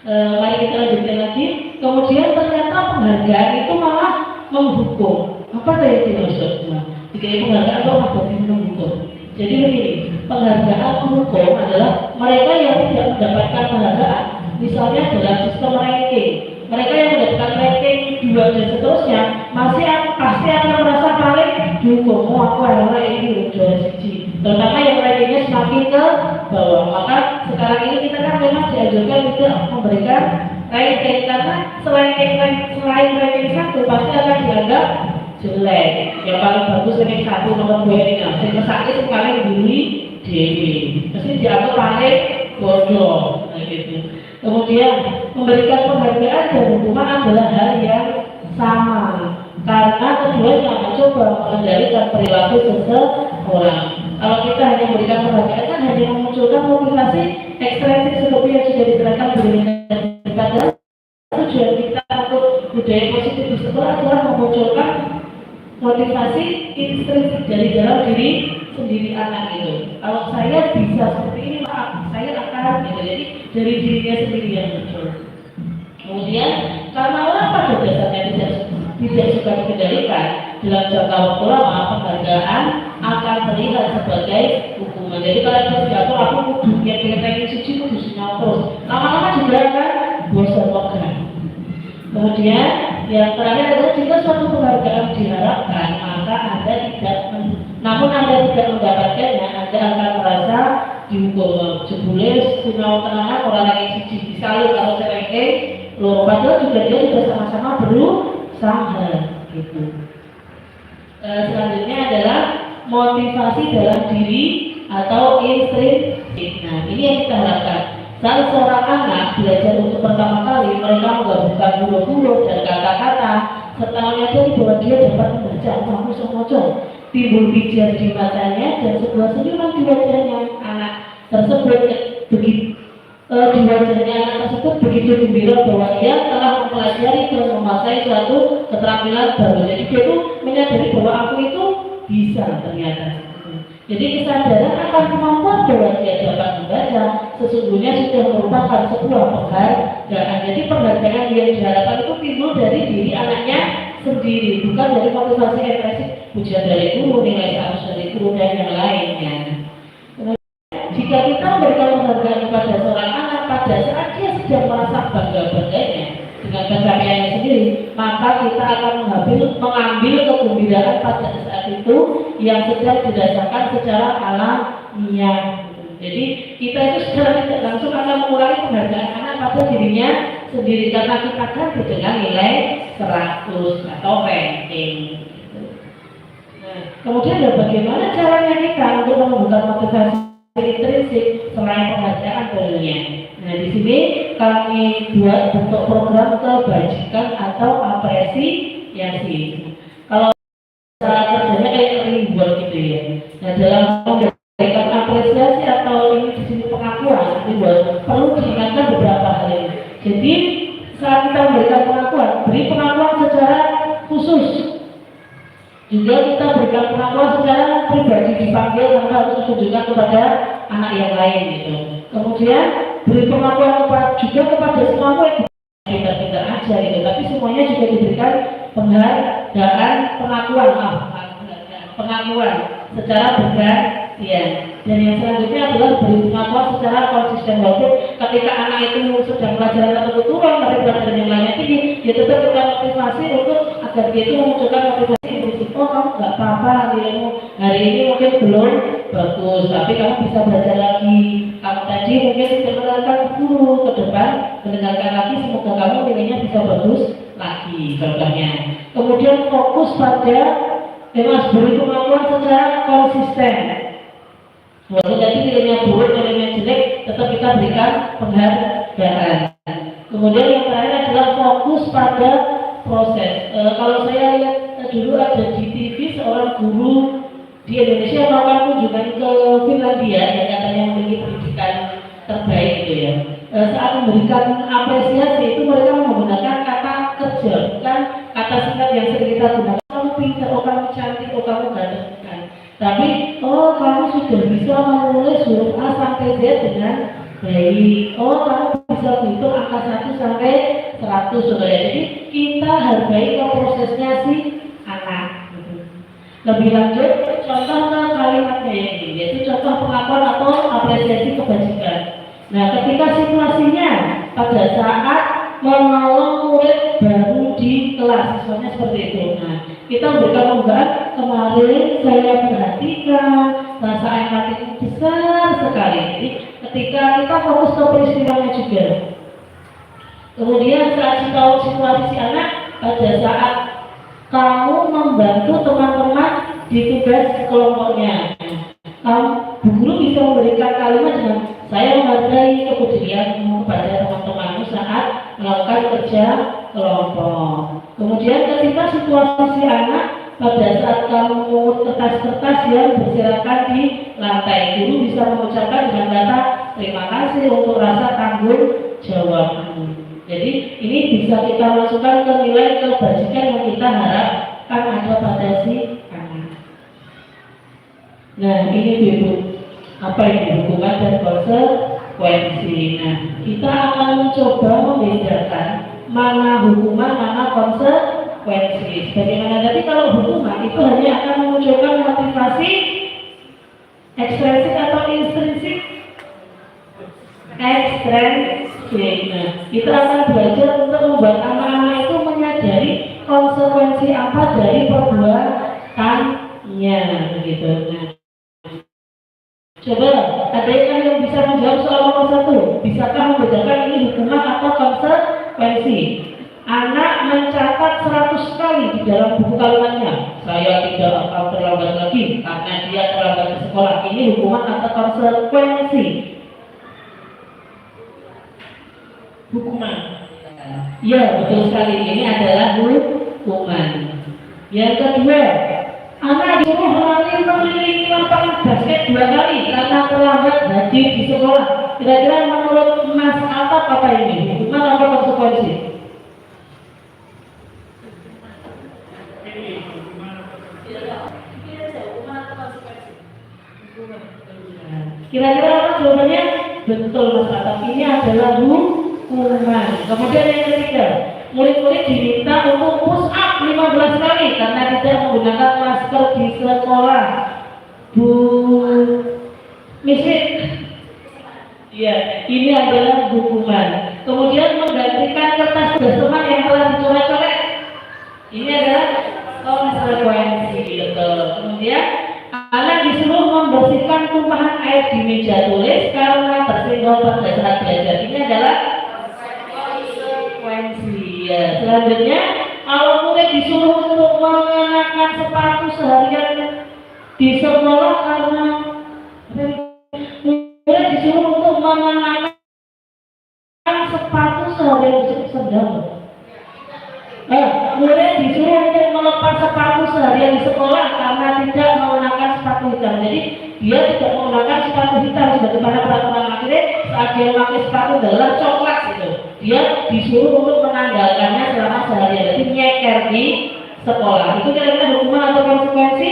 Speaker 5: Mari kita lanjutkan lagi. Kemudian ternyata penghargaan itu malah menghukum. Apa yang dimaksudnya? Jika penghargaan itu apa yang menghukum? Jadi begini, penghargaan menghukum adalah mereka yang tidak mendapatkan penghargaan. Misalnya dalam sistem ranking, mereka yang mendapatkan ranking 2 dan seterusnya pasti akan merasa paling dihukum. Oh, aku adalah ini juara siji. Terutama yang rankingnya semakin ke bawah. Maka sekarang ini kita kan memang dianjurkan tidak memberikan ranking karena selain ranking 1 pasti akan dianggap jelek. Yang paling bagus ranking 1 nomor 2 ini. Yang sakit paling diri dewi. Pasti dianggap paling bodoh. Nah, gitu. Kemudian memberikan penghargaan dan hukuman adalah hal yang sama karena keduanya mencoba mengendalikan perilaku seseorang. Kalau kita hanya memberikan penghargaan kan hanya memunculkan motivasi ekstremisme seperti yang sudah diterangkan pada tujuan kita untuk budaya positif di sekolah adalah memunculkan motivasi intrinsik dari dalam diri sendiri anak itu. Kalau saya bisa seperti ini, saya akan gitu. Jadi dari dirinya sendiri yang muncul. Kemudian karena orang pada dasarnya tidak suka dikendalikan dalam jangka waktu lama, penghargaan akan terlihat sebagai hukuman. Jadi kalau kita jatuh, aku kudunya pengen suci, kudu sinau terus. Lama-lama juga akan bosan waktu. Kemudian yang terakhir adalah jika suatu penghargaan diharapkan, maka Anda namun Anda tidak mendapatkannya, Anda akan merasa dihukum. Jebule sinau tenangan orang yang siji disalur kalau serengke loro, padahal juga dia sudah sama-sama berusaha gitu. Selanjutnya adalah motivasi dalam diri atau intrinsik. Nah, ini yang kita harapkan. Saat seorang anak belajar untuk pertama kali, mereka menggabungkan huruf-huruf dan kata-kata. Setahunnya dari bahwa dia dapat membaca moco. Timbul pijar di matanya dan sebuah senyuman di wajahnya anak tersebut. Di wajahnya anak tersebut begitu gembira bahwa dia telah mempelajari dan menguasai suatu keterampilan baru. Jadi dia itu menyadari bahwa aku itu bisa ternyata. Jadi kesadaran akan kemampuan bahwa dia dapat membaca sesungguhnya sudah merupakan sebuah penghargaan. Jadi penghargaan yang diharapkan itu timbul dari diri anaknya sendiri, bukan dari motivasi intrinsik, pujian dari guru, nilai 100 dari guru dan yang lainnya. Jika kita memberikan penghargaan kepada seorang anak pada saat dia sedang merasa bangga-bangganya dengan pencapaiannya sendiri, maka kita akan mengambil kegembiraan pada saat itu yang sedang dirasakan secara alamiah. Jadi kita itu secara tidak langsung akan mengurangi penghargaan anak pada dirinya sendiri karena kita ganti dengan nilai 100 atau ranking. Nah, kemudian bagaimana caranya kita untuk menumbuhkan motivasi intrinsik selain penghargaan tentunya. Nah, di sini kami buat bentuk program kebajikan atau apresiasi. Kalau cara kerjanya kayak reward gitu ya. Nah, dalam memberikan apresiasi atau ini di sini pengakuan, perlu diingatkan beberapa hal ini. Jadi saat kita memberikan pengakuan, beri pengakuan secara khusus. Juga kita berikan pengakuan secara pribadi dipanggil karena harus ditunjukkan kepada anak yang lain gitu. Kemudian beri pengakuan juga kepada semua murid, pintar-pintar aja gitu. Tapi semuanya juga diberikan penghargaan, pengakuan secara bergantian. Dan yang selanjutnya adalah beri pengakuan secara konsisten. Walaupun ketika anak itu sedang pelajaran tertentu turun, tapi pelajaran yang lainnya tinggi, dia tetap kita motivasi untuk agar dia itu memunculkan motivasi. Oh, kamu nggak apa-apa, hari ini mungkin belum bagus, tapi kamu bisa belajar lagi. Kamu tadi mungkin tidak mendengarkan guru, ke depan mendengarkan lagi, semoga kamu nilainya bisa bagus lagi, contohnya. Kemudian fokus pada beri pengakuan secara konsisten. Walaupun tadi nilainya buruk, nilainya jelek, tetap kita berikan penghargaan. Kemudian yang terakhir adalah fokus pada proses. Kalau saya lihat dulu ada di TV seorang guru di Indonesia melakukan kunjungan ke Finlandia yang katanya memiliki pendidikan terbaik gitu ya. Saat memberikan apresiasi itu mereka menggunakan kata kerja, bukan kata singkat yang sering kita gunakan. Kamu pintar, oh kamu cantik, oh kamu ganteng, bukan. Tapi oh kamu sudah bisa menulis huruf A sampai Z dengan baik. Oh kamu bisa menghitung angka 1 sampai 100 saudara. Jadi kita hargai prosesnya si anak. Lebih lanjut, contoh kalimatnya ini, yaitu contoh pengakuan atau apresiasi kebajikan. Nah, ketika situasinya pada saat menolong murid baru di kelas, misalnya seperti itu. Nah, kita memberikan unggahan, kemarin saya perhatikan rasa empati besar sekali. Jadi, ketika kita fokus ke peristiwanya juga. Kemudian saat situasi si anak pada saat kamu membantu teman-teman di tugas kelompoknya. Guru bisa memberikan kalimat dengan saya menghargai kepedulianmu kepada teman-temanmu saat melakukan kerja kelompok. Kemudian ketika situasi si anak pada saat kamu mengungut kertas-kertas yang berserakan di lantai, guru bisa mengucapkan dengan kata terima kasih untuk rasa tanggung jawabmu. Jadi ini bisa kita masukkan ke nilai kebajikan yang kita harapkan ada pada si anak. Nah ini dulu apa ini hukuman dan konsekuensi. Nah kita akan mencoba membedakan mana hukuman mana konsekuensi. Bagaimana tadi kalau hukuman itu hanya akan memunculkan motivasi ekstrinsik atau intrinsik? Ekstrinsik. Nah, kita akan belajar untuk membuat anak-anak itu menyadari konsekuensi apa dari perbuatannya, begitu. Nah, coba ada yang bisa menjawab soal nomor 1. Bisakah membedakan ini hukuman atau konsekuensi? Anak mencatat 100 kali di dalam buku kalimatnya, saya tidak akan terlambat lagi karena dia terlambat ke sekolah. Ini hukuman atau konsekuensi? Hukuman. Ya, betul sekali. Ini adalah hukuman. Yang kedua, anak disuruh lari mengelilingi lapangan basket 2 kali karena terlambat hadir di sekolah. Kira-kira menurut Mas Atap apa ini? Hukuman atau konsekuensi? Kira-kira apa jawabannya? Betul Mas Atap. Ini adalah hukuman. Kemudian yang ketiga, murid-murid diminta untuk push up 15 kali karena tidak menggunakan masker di sekolah. Bu Misik. Ya, ini adalah hukuman. Kemudian menggantikan kertas tugas teman yang telah dicoret-coret. Ini adalah konsekuensi. Kemudian anak disuruh membersihkan tumpahan air di meja tulis karena tersenggol pada saat belajar. Ini adalah konsekuensi. Ya, selanjutnya kalau murid disuruh untuk mengenakan sepatu seharian di sekolah karena murid disuruh untuk mengenakan sepatu seharian sedang. Murid disuruh untuk melepas sepatu seharian di sekolah karena tidak menggunakan sepatu hitam. Jadi dia tidak menggunakan sepatu hitam sebagaimana peraturan akhirnya saat dia memakai sepatu adalah coklat gitu. Dia disuruh untuk menanggalkannya selama seharian. Jadi nyeker di sekolah. Itu kira-kira hukuman atau konsekuensi?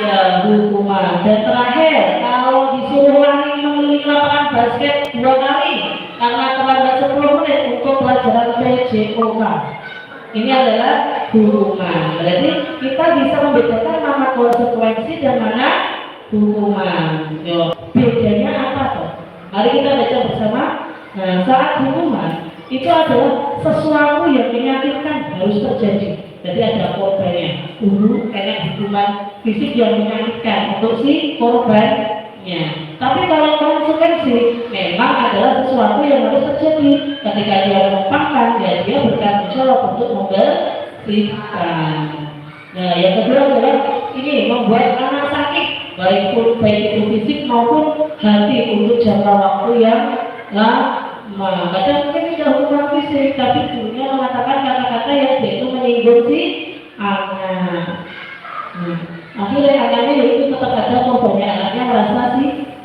Speaker 5: Ya, hukuman. Dan terakhir, kalau disuruh lari mengelilingi lapangan basket 2 kali karena terlambat 10 menit untuk pelajaran PJOK, ini adalah hukuman. Berarti kita bisa membedakan mana konsekuensi dan mana hukuman. Yo, bedanya apa tuh? Mari kita baca bersama. Nah, saat hukuman itu adalah sesuatu yang menyakitkan harus terjadi. Jadi ada korbannya. Dulu kena hukuman fisik yang menyakitkan untuk si korbannya. Tapi kalau konsekuensi memang adalah sesuatu yang harus terjadi. Ketika dia menumpangkan, dia bertanggung jawab untuk membersihkan. Nah, yang kedua adalah ini membuat anak sakit, baik itu fisik maupun hati untuk jangka waktu yang lama. Kadang mungkin tidak hukuman fisik, tapi gurunya mengatakan kata-kata yang itu menyinggung si anak. Akhirnya anaknya itu tetap ada korbannya, anaknya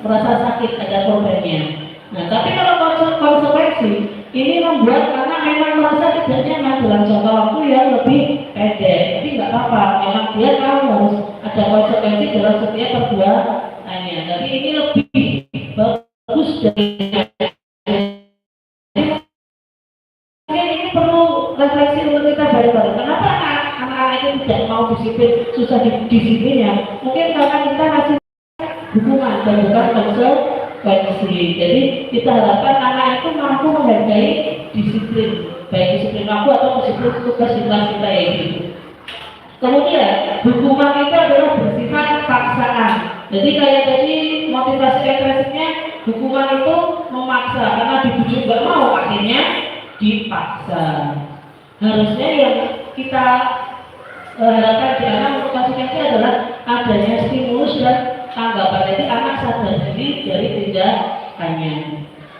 Speaker 5: merasa sakit, ada korbannya. Nah, tapi kalau konsekuensi ini membuat anak memang merasa tidak nyaman dalam jangka waktu yang lebih pendek, tapi nggak apa-apa, memang dia tahu harus ada konsekuensi dalam setiap perbuatannya. Tapi ini lebih bagus dari ini perlu refleksi untuk kita bareng-bareng. Kenapa anak-anak itu tidak mau disiplin, susah disiplinnya? Mungkin karena kita masih hukuman dan bukan konsekuensi. Jadi kita harapkan anak itu mampu menghargai disiplin, baik disiplin waktu atau disiplin tugas di kelas kita itu. Kemudian hukuman itu adalah bersifat paksaan. Jadi kayak tadi motivasi ekspresifnya, hukuman itu memaksa karena dibujuk nggak mau, akhirnya dipaksa. Harusnya yang kita harapkan di anak untuk konsekuensi adalah adanya stimulus dan tanggapan. Jadi anak sadar diri dari tindakannya.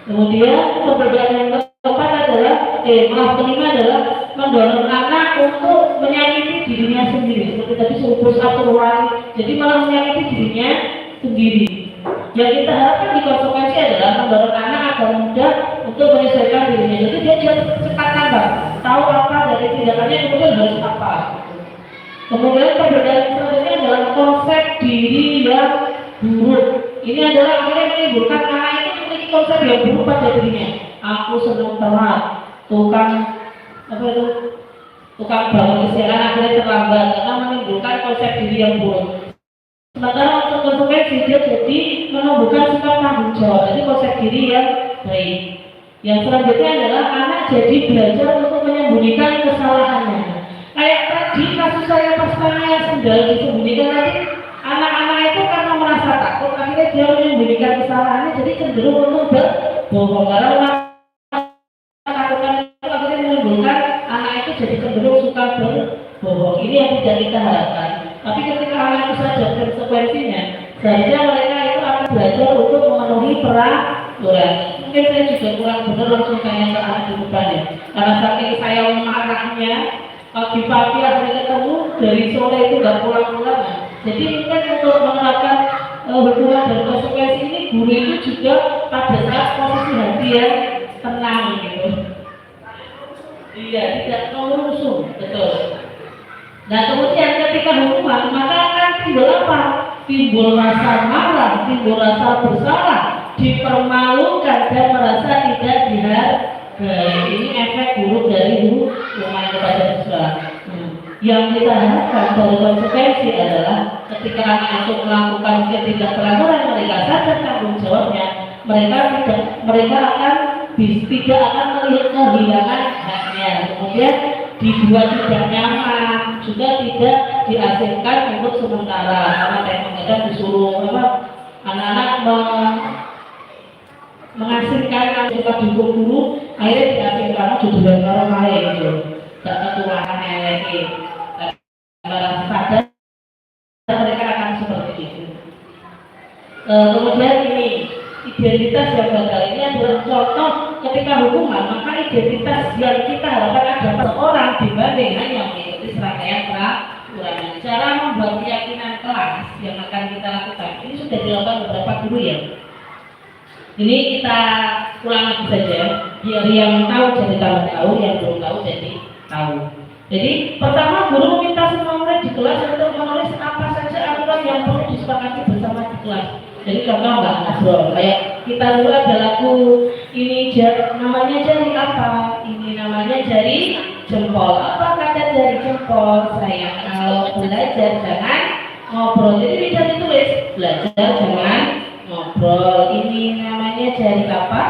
Speaker 5: Kemudian perbedaan yang keempat adalah kelima adalah mendorong anak untuk menyakiti dirinya sendiri. Seperti tadi suruh aturan, jadi malah menyakiti dirinya sendiri. Yang kita harapkan di konsekuensi adalah mendorong anak agar mudah untuk menyesuaikan dirinya. Jadi dia cepat tanggap, tahu apa dari tindakannya, kemudian harus apa. Kemudian perbedaan selanjutnya adalah konsep diri yang buruk. Ini adalah akhirnya menimbulkan anak itu memiliki konsep yang buruk pada dirinya. Aku senang telat, tukang bangun kesialan akhirnya terlambat karena menimbulkan konsep diri yang buruk. Sementara untuk konsekuensi dia jadi menumbuhkan sifat tanggung jawab, jadi konsep diri yang baik. Yang selanjutnya adalah anak jadi belajar untuk menyembunyikan kesalahannya. Kayak tadi kasus saya pas saya sendal disembunyikan tadi, anak-anak itu karena merasa takut akhirnya dia menyembunyikan kesalahannya, jadi cenderung untuk berbohong. Karena ketakutan itu akhirnya menimbulkan anak itu jadi cenderung suka berbohong. Ini yang tidak kita harapkan. Tapi ketika anak itu sadar konsekuensinya, seharusnya mereka itu akan belajar untuk memenuhi peraturan. Mungkin saya juga kurang benar langsung tanya ke anak di depan ya. Karena saking saya marahnya, pagi-pagi akhirnya ketemu dari sore itu nggak pulang-pulang. Jadi mungkin untuk menerapkan hukuman dan konsekuensi ini, guru itu juga pada saat posisi hati yang tenang gitu. Iya, tidak merusuh, betul. Nah kemudian ketika hukuman, maka akan timbul apa? Timbul rasa marah, timbul rasa bersalah, dipermalukan dan merasa tidak dihargai. Ini efek buruk dari hukuman kepada siswa. Yang kita harapkan dari konsekuensi adalah ketika anak itu melakukan ketidakpelanggaran, mereka sadar tanggung jawabnya, mereka akan tidak akan melihat kehilangan haknya. Kemudian dibuat tidak nyaman, juga tidak diasingkan untuk sementara, karena kadang-kadang disuruh anak-anak mengasingkan yang suka dukung dulu, akhirnya diasingkan jujuran orang lain gitu, gak ketularan lagi. Karena sadar mereka akan seperti itu. Kemudian ini identitas yang gagal ini adalah contoh ketika hukuman, maka identitas yang kita harapkan ada seorang dibanding hanya mengikuti serangkaian peraturan. Cara membuat keyakinan kelas yang akan kita lakukan ini sudah dilakukan beberapa guru ya. Ini kita ulang lagi saja, biar yang tahu jadi tahu, yang belum tahu jadi tahu. Jadi pertama guru meminta semua murid di kelas untuk menulis apa saja aturan yang perlu disepakati bersama di kelas. Jadi contoh nggak ngobrol, kayak kita dulu ada lagu ini namanya jari apa? Ini namanya jari jempol. Apa kata jari jempol? Saya kalau belajar jangan ngobrol. Jadi bisa ditulis belajar jangan ngobrol. Ini namanya jari apa?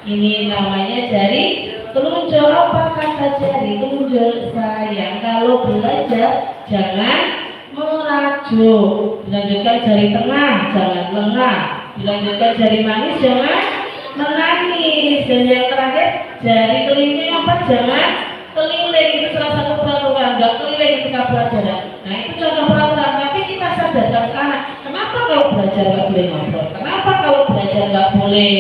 Speaker 5: Ini namanya jari telunjuk. Apa kata jari telunjuk? Sayang kalau belajar jangan merajuk. Dilanjutkan jari tengah jangan lengah. Dilanjutkan jari manis jangan menangis. Dan yang terakhir jari kelingking apa? Jangan keliling. Itu salah satu peraturan, nggak keliling ketika pelajaran. Nah itu contoh peraturan. Tapi kita sadarkan ke anak, kenapa kalau belajar nggak boleh ngobrol? Kenapa kalau belajar nggak boleh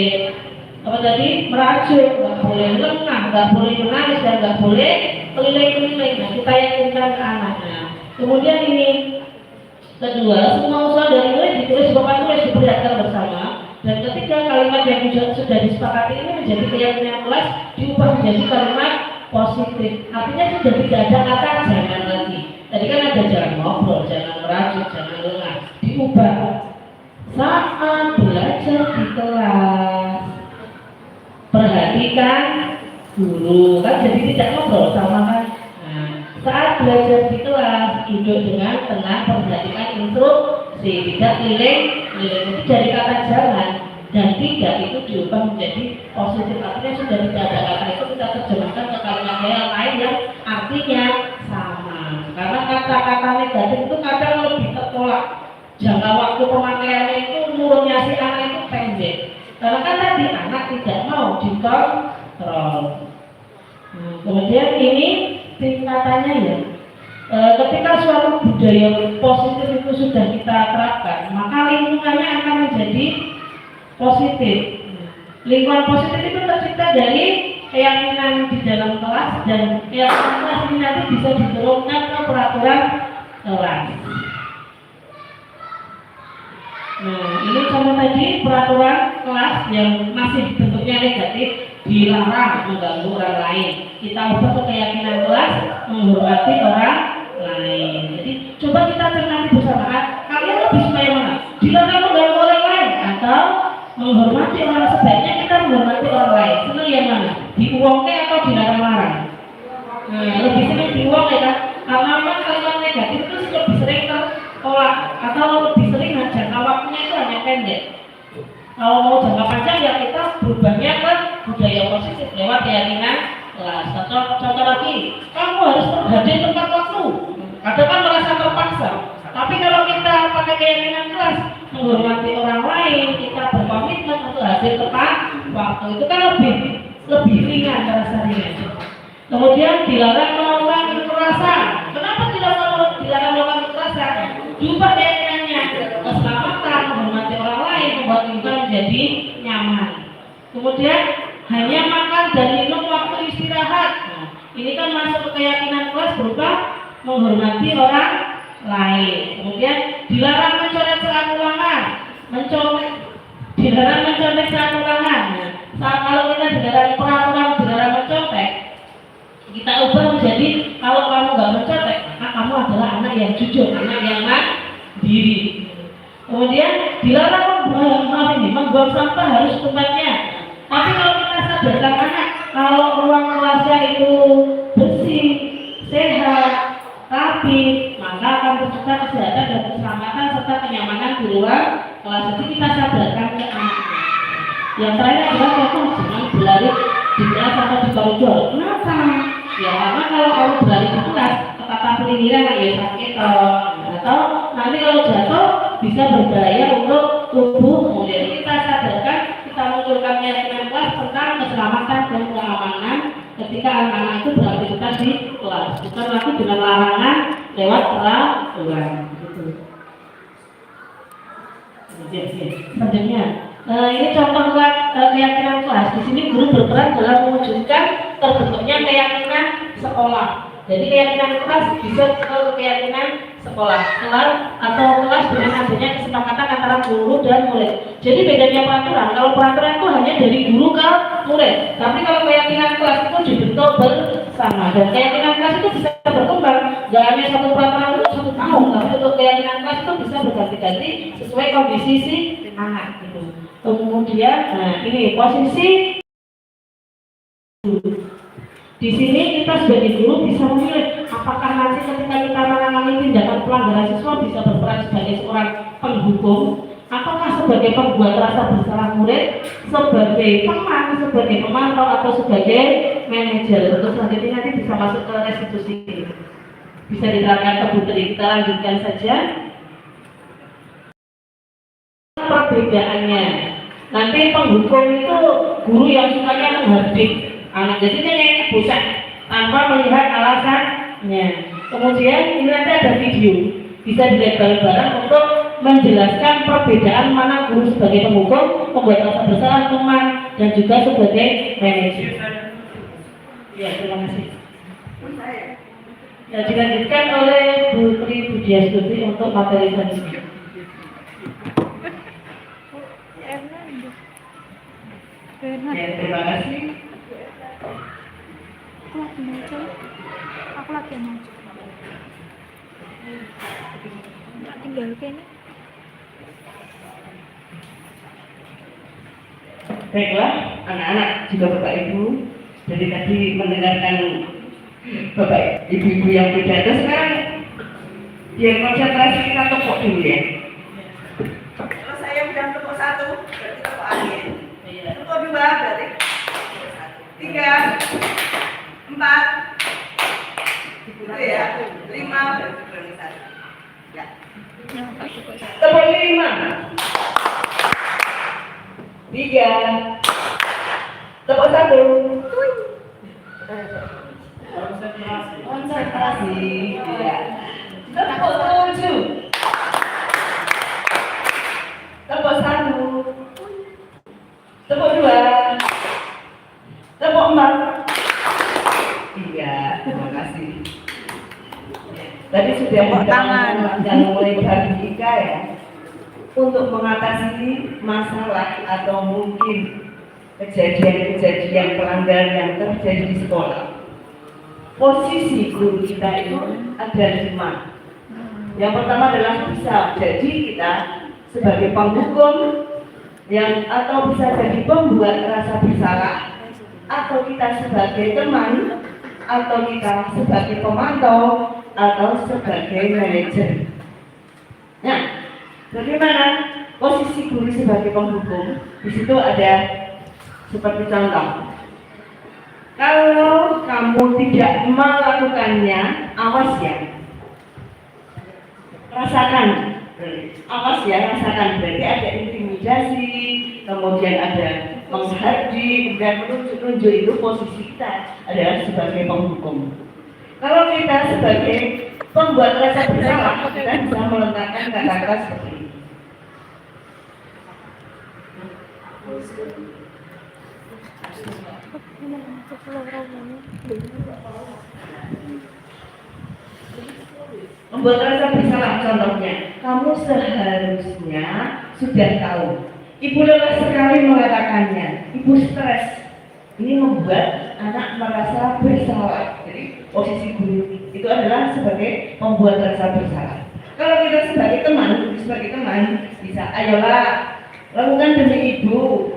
Speaker 5: apa tadi merajuk, nggak boleh lengah, nggak boleh menangis, dan nggak boleh keliling-keliling. Nah kita yakinkan ke anak. Nah kemudian ini Kedua, semua usaha dari murid ditulis bapak tulis diperlihatkan bersama. Dan ketiga, kalimat yang sudah disepakati ini menjadi keyakinan kelas diubah menjadi kalimat positif. Artinya sudah tidak ada kata jangan lagi. Tadi kan ada jangan ngobrol, jangan meracun, jangan lengah. Diubah saat belajar di kelas. Perhatikan guru, kan jadi tidak ngobrol sama kan. Nah, saat belajar di kelas duduk dengan tenang, perhatikan instruksi, tidak keliling. Itu dari kata jangan dan tidak itu diubah menjadi positif. Artinya sudah tidak ada kata itu kita terjemahkan ke kalimat yang lain yang artinya sama. Karena kata-kata negatif itu kadang lebih tertolak. Jangka waktu pemakaiannya itu nurunnya si anak itu pendek. Karena kan tadi anak tidak mau dikontrol. Kemudian ini tingkatannya ya. Ketika suatu budaya positif itu sudah kita terapkan, maka lingkungannya akan menjadi positif. Lingkungan positif itu tercipta dari keyakinan di dalam kelas dan keyakinan kelas ini nanti bisa diturunkan ke peraturan kelas. Nah, ini contoh tadi peraturan kelas yang masih bentuknya negatif, dilarang mengganggu orang lain. Kita ubah ke keyakinan kelas menghormati orang lain. Jadi coba kita cermati bersama, kalian lebih suka yang mana? Dilarang mengganggu orang lain atau menghormati orang? Sebaiknya kita menghormati orang lain. Senang yang mana? Diuangkan atau dilarang-larang? Nah, lebih sering diuang ya kan? Karena memang kalimat negatif itu lebih sering tertolak atau lebih sering jangka waktunya itu hanya pendek. Kalau mau jangka panjang ya kita berubahnya ke budaya positif lewat keyakinan kelas. Contoh lagi, kamu harus hadir tepat waktu. Kadang kan merasa terpaksa. Tapi kalau kita pakai keyakinan kelas, menghormati orang lain, kita berkomitmen untuk hadir tepat waktu, itu kan lebih ringan, terasa ringan. Kemudian dilarang melakukan kekerasan. Kenapa dilarang melakukan kekerasan? Diubah keyakinannya, keselamatan, menghormati orang lain, membuat lingkungan menjadi nyaman. Kemudian hanya makan dan minum waktu istirahat. Nah, ini kan masuk ke keyakinan kelas berupa menghormati orang lain. Kemudian dilarang mencoret saat ulangan, dilarang mencontek saat ulangan. Nah, saat kalau kita dilarang peraturan dilarang mencontek, kita ubah menjadi kalau kamu nggak mencontek, maka kamu adalah anak yang jujur, anak yang mandiri. Kemudian dilarang membuang sampah harus tempatnya. Tapi kalau kita sadarkan anak, kalau ruang kelasnya itu bersih, sehat, rapi, maka akan tercipta kesehatan dan keselamatan serta kenyamanan di luar kelas. Jadi kita sadarkan ke anak. Yang terakhir adalah kamu jangan berlari di kelas atau di koridor. Kenapa? Ya karena kalau kamu berlari di kelas, kata pelinggiran ya sakit atau nanti kalau jatuh bisa berbahaya untuk tubuh. Kemudian kita sadarkan, kita munculkan keyakinan kelas tentang keselamatan dan keamanan ketika anak-anak itu beraktivitas di kelas, bukan lagi dengan larangan lewat peraturan. Selanjutnya, ini contoh keyakinan kelas. Di sini guru berperan dalam mewujudkan terbentuknya keyakinan sekolah. Jadi keyakinan kelas bisa ke keyakinan sekolah, kelas atau kelas dengan adanya kesepakatan antara guru dan murid. Jadi bedanya peraturan, kalau peraturan itu hanya dari guru ke murid, tapi kalau keyakinan kelas itu dibentuk bersama. Dan keyakinan kelas itu bisa berkembang, gak hanya satu peraturan untuk satu tahun, tapi untuk keyakinan kelas itu bisa berganti-ganti sesuai kondisi si anak itu. Kemudian, nah ini posisi di sini kita sebagai guru bisa memilih apakah nanti ketika kita menangani tindakan pelanggaran siswa bisa berperan sebagai seorang penghukum, apakah sebagai pembuat rasa bersalah murid, sebagai teman, sebagai pemantau atau sebagai manajer. Untuk selanjutnya nanti bisa masuk ke restitusi. Bisa diterangkan ke Putri. Kita lanjutkan saja. Perbedaannya. Nanti penghukum itu guru yang sukanya menghardik anak, jadi dia kayak bosan tanpa melihat alasannya. Kemudian ini nanti ada video, bisa dilihat bareng-bareng untuk menjelaskan perbedaan mana guru sebagai penghukum, pembuat rasa bersalah, teman, dan juga sebagai manajer. Ya, terima kasih. Ya, dilanjutkan oleh Bu Tri Budiastuti untuk materi selanjutnya.
Speaker 4: Ya, terima kasih.
Speaker 6: Aku lagi mau tinggal kayaknya.
Speaker 4: Baiklah, anak-anak juga Bapak Ibu, dari tadi mendengarkan Bapak Ibu-ibu yang pidato, sekarang biar konsentrasi kita tepuk dulu ya. Kalau saya udah tepuk satu, berarti tepuk akhir. Tepuk dua, berarti tiga, empat, gitu ya, lima, berarti satu. Ya. Tepuk lima. Tiga, tepuk satu, konsentrasi, ya. Tepuk tujuh, tepuk satu, tepuk dua, tepuk empat, iya, terima kasih. Tadi sudah yang mulai berharga ya. Untuk mengatasi masalah atau mungkin kejadian-kejadian pelanggaran yang terjadi di sekolah. Posisi guru kita itu ada 5. Yang pertama adalah bisa jadi kita sebagai penghukum yang atau bisa jadi pembuat rasa bersalah, atau kita sebagai teman, atau kita sebagai pemantau, atau sebagai manajer. Nah, bagaimana posisi guru sebagai penghukum? Di situ ada seperti contoh. Kalau kamu tidak melakukannya, awas ya. Rasakan. Awas ya, rasakan. Berarti ada intimidasi, kemudian ada menghardik, kemudian menunjuk-nunjuk. Itu posisi kita adalah sebagai penghukum. Kalau kita sebagai pembuat rasa bersalah, kita bisa melontarkan kata-kata seperti ini. Membuat rasa bersalah contohnya, kamu seharusnya sudah tahu. Ibu lelah sekali mengatakannya, ibu stres. Ini membuat anak merasa bersalah. Jadi posisi guru itu adalah sebagai pembuat rasa bersalah. Kalau kita sebagai teman bisa, ayolah lakukan demi ibu.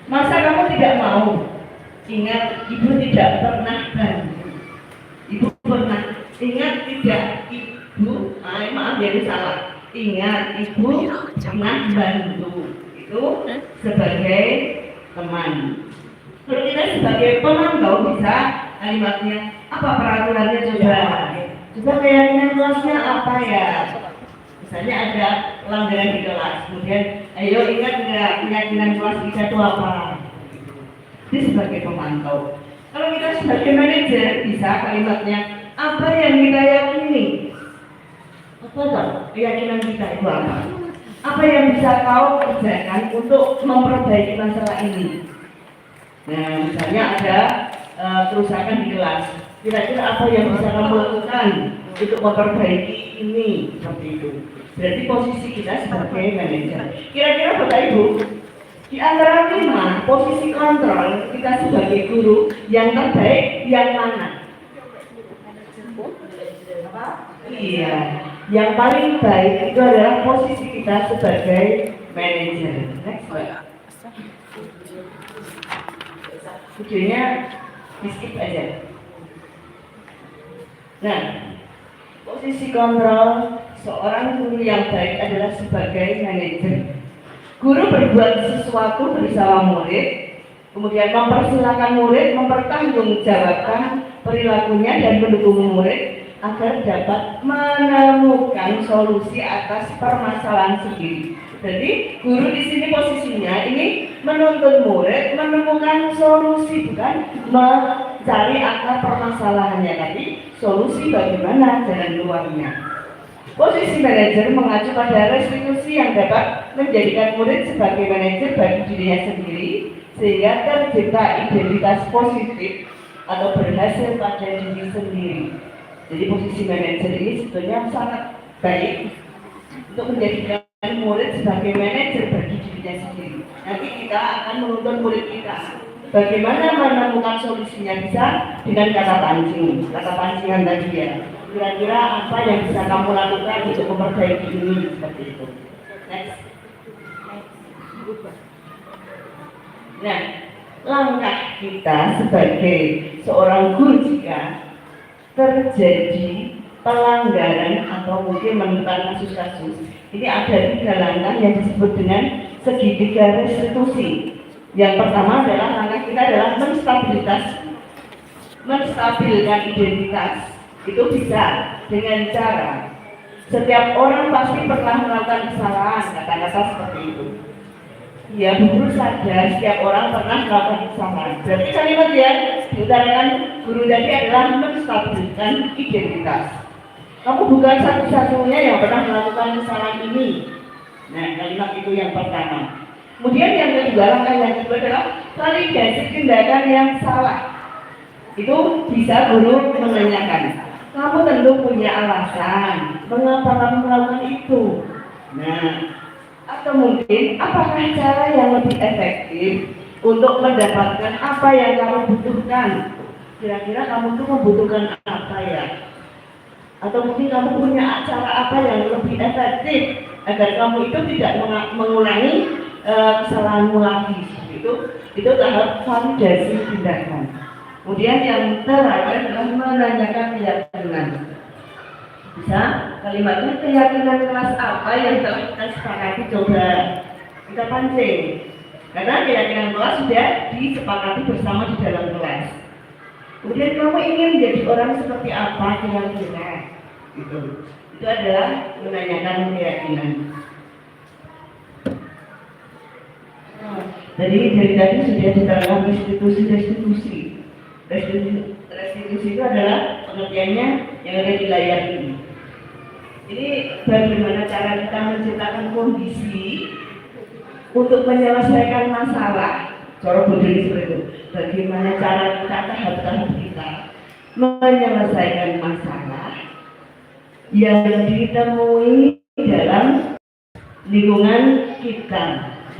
Speaker 4: Masa kamu tidak mau? Ingat, ibu tidak pernah bantu. Ibu pernah. Ingat tidak, ibu. Maaf ya, salah. Ingat, ibu pernah bantu. Itu sebagai teman. Kalau kita sebagai pemantau bisa kalimatnya apa peraturannya coba. Coba keyakinan kelasnya apa ya? Misalnya ada pelanggaran di kelas, kemudian ayo ingat nggak keyakinan kelas kita itu apa? Itu sebagai pemantau. Kalau kita sebagai manajer bisa kalimatnya apa yang kita yakini? Apa dong? Keyakinan kita itu apa? Apa yang bisa kau kerjakan untuk memperbaiki masalah ini? Nah, misalnya ada kerusakan di kelas. Kira-kira apa yang bisa kamu lakukan untuk memperbaiki ini? Seperti itu. Berarti posisi kita sebagai manajer. Kira-kira Bapak Ibu, di antara 5 posisi kontrol kita sebagai guru yang terbaik yang mana? Iya, yang paling baik itu adalah posisi kita sebagai manajer. Next slide. Videonya di skip aja. Nah, posisi kontrol seorang guru yang baik adalah sebagai manajer. Guru berbuat sesuatu bersama murid, kemudian mempersilahkan murid mempertanggungjawabkan perilakunya dan mendukung murid agar dapat menemukan solusi atas permasalahan sendiri. Jadi guru di sini posisinya ini menuntun murid menemukan solusi, bukan mencari akar permasalahannya, tapi solusi bagaimana jalan keluarnya. Posisi manajer mengacu pada restitusi yang dapat menjadikan murid sebagai manajer bagi dirinya sendiri sehingga tercipta identitas positif atau berhasil pada diri sendiri. Jadi posisi manajer ini sebetulnya sangat baik untuk menjadikan murid sebagai manajer bagi dirinya sendiri. Nanti kita akan menuntun murid kita bagaimana menemukan solusinya, bisa dengan kata pancing, kata pancingan tadi ya. Kira-kira apa yang bisa kamu lakukan untuk memperbaiki ini, seperti itu. Next. Nah, langkah kita sebagai seorang guru jika terjadi pelanggaran atau mungkin menemukan kasus-kasus, ini ada 3 langkah yang disebut dengan segitiga restitusi. Yang pertama adalah langkah kita adalah menstabilkan identitas. Itu bisa dengan cara setiap orang pasti pernah melakukan kesalahan, kata-kata seperti itu. Ya, guru sadar setiap orang pernah melakukan kesalahan. Berarti kalimat yang diutarakan guru tadi adalah menstabilkan identitas. Kamu bukan satu-satunya yang pernah melakukan kesalahan ini. Nah, kalimat itu yang pertama. Kemudian yang kedua, langkah yang kedua adalah validasi tindakan yang salah. Itu bisa guru menanyakan, kamu tentu punya alasan mengapa kamu melakukan itu. Nah, atau mungkin apakah cara yang lebih efektif untuk mendapatkan apa yang kamu butuhkan? Kira-kira kamu tuh membutuhkan apa ya? Atau mungkin kamu punya cara apa yang lebih efektif agar kamu itu tidak mengulangi kesalahanmu lagi. Itu tahap validasi tindakan. Kemudian yang terakhir adalah menanyakan keyakinan. Bisa kalimatnya keyakinan kelas apa yang telah kita sepakati, coba kita pancing. Karena keyakinan kelas sudah disepakati bersama di dalam kelas. Kemudian kamu ingin menjadi orang seperti apa kira-kira? Itu adalah menanyakan keyakinan. Jadi dari tadi sudah diterangkan restitusi. Restitusi itu adalah pengertiannya yang ada di layar ini. Ini bagaimana cara kita menciptakan kondisi untuk menyelesaikan masalah. Cara bodoh seperti itu. Bagaimana cara kita tahap-tahap kita menyelesaikan masalah yang ditemui dalam lingkungan kita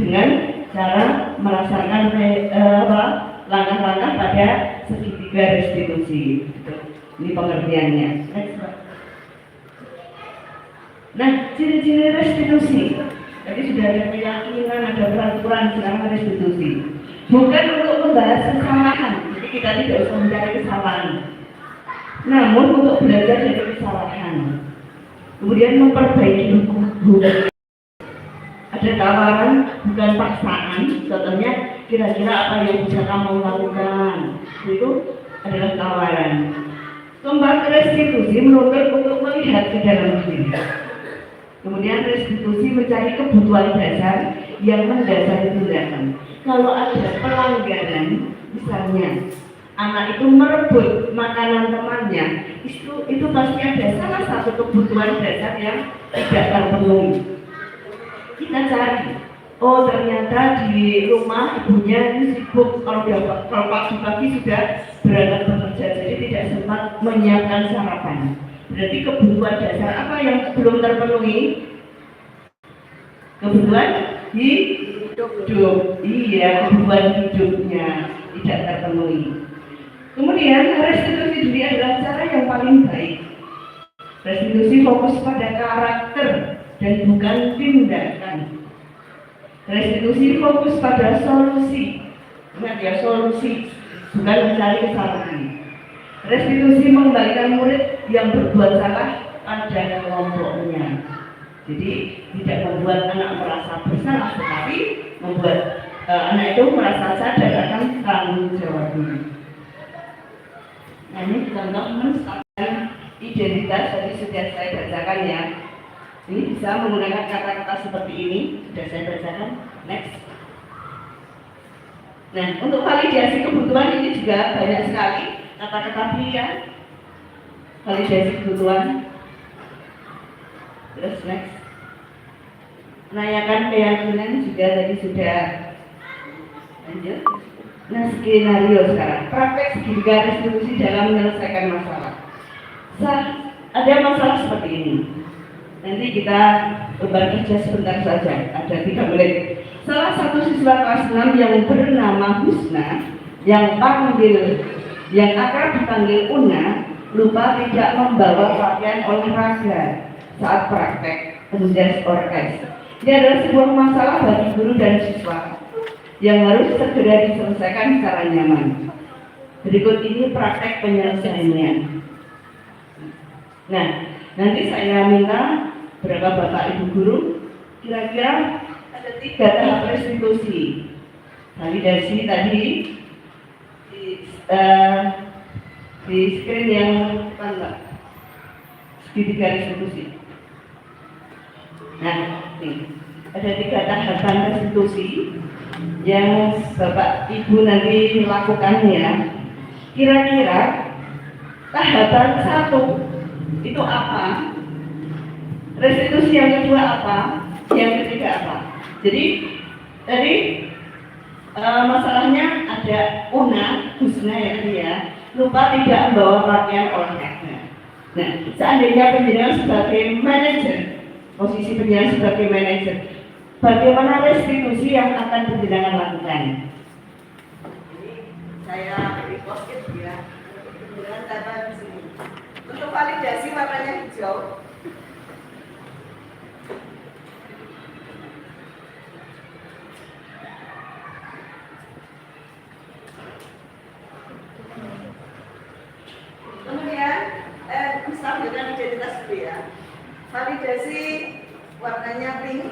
Speaker 4: dengan cara merasakan langkah-langkah pada segitiga restitusi. Ini pengertiannya. Nah, ciri-ciri restitusi. Jadi sudah ada keyakinan, ada peraturan, sekarang restitusi. Bukan untuk membahas kesalahan. Jadi kita tidak usah mencari kesalahan. Namun untuk belajar dari kesalahan. Kemudian memperbaiki hukum. Ada tawaran, bukan paksaan. Contohnya, kira-kira apa yang bisa kamu lakukan? Itu adalah tawaran. Keempat, restitusi menuntut untuk melihat ke dalam diri. Kemudian restitusi mencari kebutuhan dasar yang mendasari tindakan. Kalau ada pelanggaran, misalnya anak itu merebut makanan temannya, itu pasti ada salah satu kebutuhan dasar yang tidak terpenuhi. Kita cari, oh ternyata di rumah ibunya ini sibuk, kalau pagi-pagi sudah berangkat bekerja, jadi tidak sempat menyiapkan sarapan. Berarti kebutuhan dasar apa yang belum terpenuhi? Kebutuhan hidup. Iya, kebutuhan hidupnya tidak terpenuhi. Kemudian restitusi diri adalah cara yang paling baik. Restitusi fokus pada karakter dan bukan tindakan. Restitusi fokus pada solusi. Ingat ya, solusi, bukan mencari kesalahan. Restitusi mengembalikan murid yang berbuat salah pada kelompoknya. Jadi tidak membuat anak merasa bersalah, tetapi membuat anak itu merasa sadar akan tanggung jawabnya. Nah, ini contoh menstabilkan identitas tadi sudah saya bacakan ya. Ini bisa menggunakan kata-kata seperti ini, sudah saya bacakan. Next. Nah, untuk validasi kebutuhan ini juga banyak sekali kata-kata pilihan. Validasi kebutuhan. Terus next. Menanyakan keyakinan juga tadi sudah. Lanjut. Nah, skenario sekarang. Praktek segitiga restitusi dalam menyelesaikan masalah. Ada masalah seperti ini. Nanti kita beban kerja sebentar saja, ada 3 menit. Salah satu siswa kelas 6 yang bernama Husna, yang akrab dipanggil Una, lupa tidak membawa pakaian olahraga saat praktek pendas orkes. Ini adalah sebuah masalah bagi guru dan siswa yang harus segera diselesaikan secara nyaman. Berikut ini praktek penyelesaiannya. Nah, nanti saya minta berapa Bapak Ibu guru, kira-kira ada 3 tahap restitusi. Validasi tadi di screen yang mana? Segitiga restitusi. Nah, ini ada 3 tahapan restitusi yang Bapak Ibu nanti lakukan ya. Kira-kira tahapan 1 itu apa? Restitusi yang kedua apa? Yang ketiga apa? Jadi tadi masalahnya ada Una, Husna ya dia lupa tidak membawa pakaian olahraga. Nah, seandainya penjenengan sebagai manajer, posisi penjenengan sebagai manajer, bagaimana restitusi yang akan penjenengan lakukan? Ini saya beri post-it ya, penjenengan tambah di sini. Untuk validasi warnanya hijau. Kemudian, tampilkan identitas dulu ya. Validasi warnanya pink.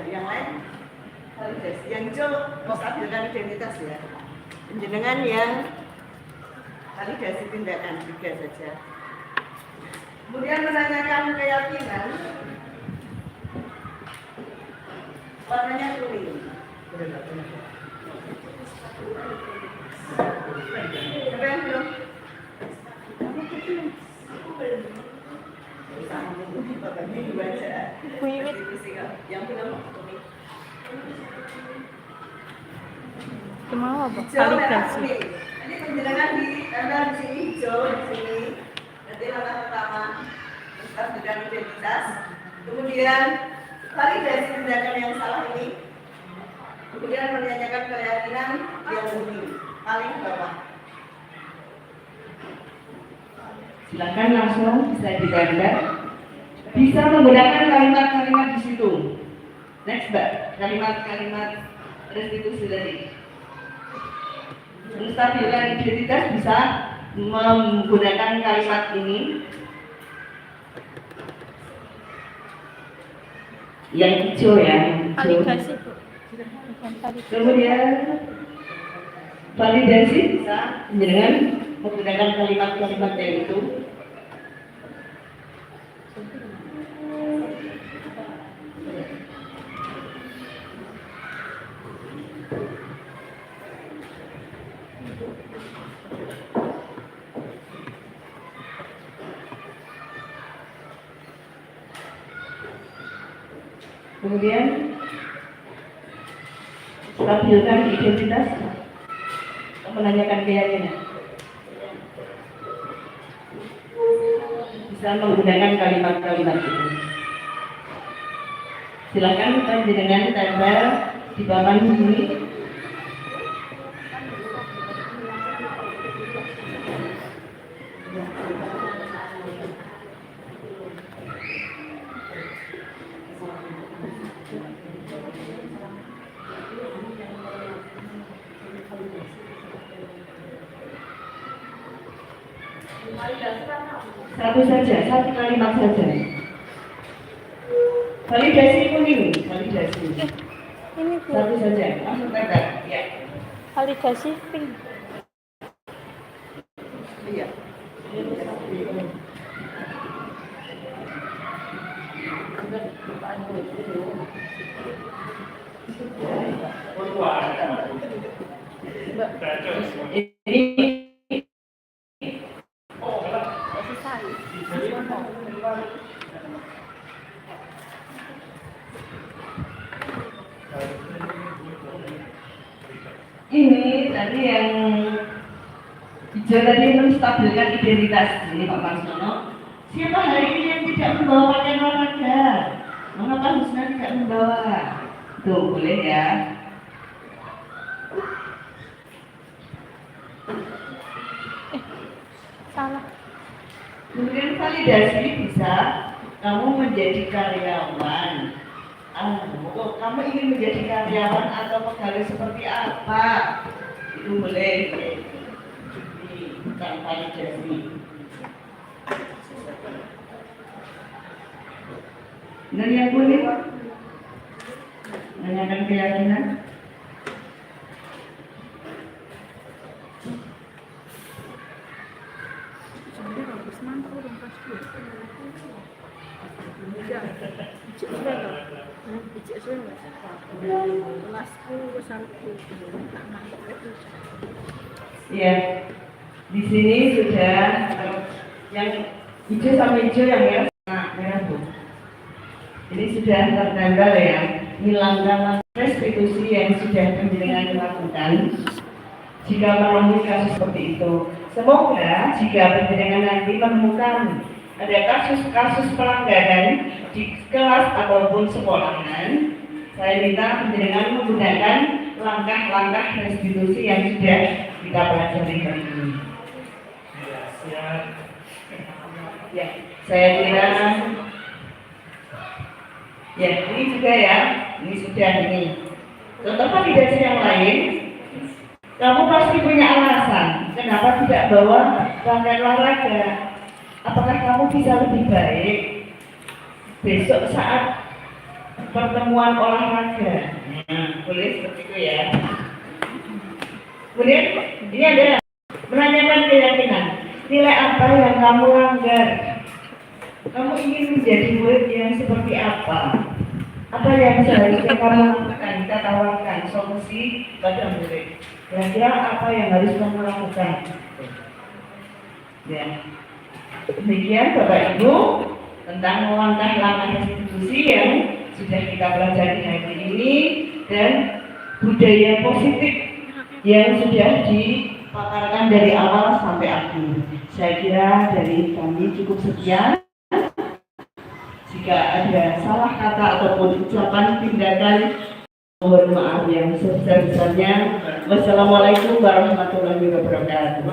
Speaker 4: Yang lain validasi. Yang hijau mau tampilkan identitas ya. Penjenengan yang validasi tindakan 3 saja. Kemudian menanyakan keyakinan. Warnanya kuning. Siapa yang belum? Yang belum?
Speaker 6: Cuma apa?
Speaker 4: Hijau, merah,
Speaker 6: Validasi.
Speaker 4: kuning. Ini penjenengan di sini hijau di sini. Nanti langkah pertama kita berikan identitas. Kemudian validasi tindakan yang salah ini. Kemudian menanyakan keyakinan yang kuning paling bawah. Silakan langsung bisa digambar. Bisa menggunakan kalimat-kalimat di situ. Next, Mbak, kalimat-kalimat restitusi tadi. Menstabilkan identitas bisa menggunakan kalimat ini. Yang hijau ya.
Speaker 6: Validasi, Bu. Bukan validasi.
Speaker 4: Kemudian validasi bisa dengan menggunakan kalimat-kalimat yang itu. Kemudian stabilkan identitas, menanyakan keyakinan. Bisa menggunakan kalimat-kalimat itu. Silakan dengan tempel di papan ini. Satu saja, 1 kalimat saja. Validasi kuning, validasi.
Speaker 6: Ini, Bu.
Speaker 4: 1 saja, langsung tempel. Ya.
Speaker 6: Validasi pink.
Speaker 4: Iya. Ini tadi yang Hijau tadi menstabilkan identitas. Ini Pak Marsono. Siapa hari ini yang tidak membawa pakaian olahraga? Mengapa Husna tidak membawa? Tuh, boleh ya.
Speaker 6: Salah.
Speaker 4: Kemudian validasi bisa kamu menjadi karyawan. Kamu ingin menjadi karyawan atau pegawai seperti apa? Itu boleh. Ini bukan validasi. Dan yang boleh menanyakan keyakinan. Ya, di sini sudah yang hijau sama hijau yang merah bu. Ini sudah tertempel ya. Ini langkah restitusi yang sudah penjenengan lakukan. Jika menemui kasus seperti itu, semoga jika penjenengan nanti menemukan ada kasus-kasus pelanggaran di kelas ataupun sekolahan, saya minta penjenengan menggunakan langkah-langkah restitusi yang sudah kita pelajari hari ini.
Speaker 2: Ya, siap.
Speaker 4: Ya, saya kira ya ini juga ya, ini sudah ini. Contoh validasi yang lain, kamu pasti punya alasan kenapa tidak bawa pakaian olahraga. Apakah kamu bisa lebih baik besok saat pertemuan olahraga? Boleh seperti itu ya. Kemudian ini ada menanyakan keyakinan. Nilai apa yang kamu langgar? Kamu ingin menjadi murid yang seperti apa? Apa yang seharusnya kamu lakukan? Kita tawarkan solusi pada murid. Kira-kira apa yang harus kamu lakukan? Ya. Demikian Bapak Ibu tentang langkah-langkah restitusi yang sudah kita pelajari hari ini dan budaya positif yang sudah dipaparkan dari awal sampai akhir. Saya kira dari kami cukup sekian. Jika ada salah kata ataupun ucapan tindakan, mohon maaf yang sebesar-besarnya. Wassalamualaikum warahmatullahi wabarakatuh.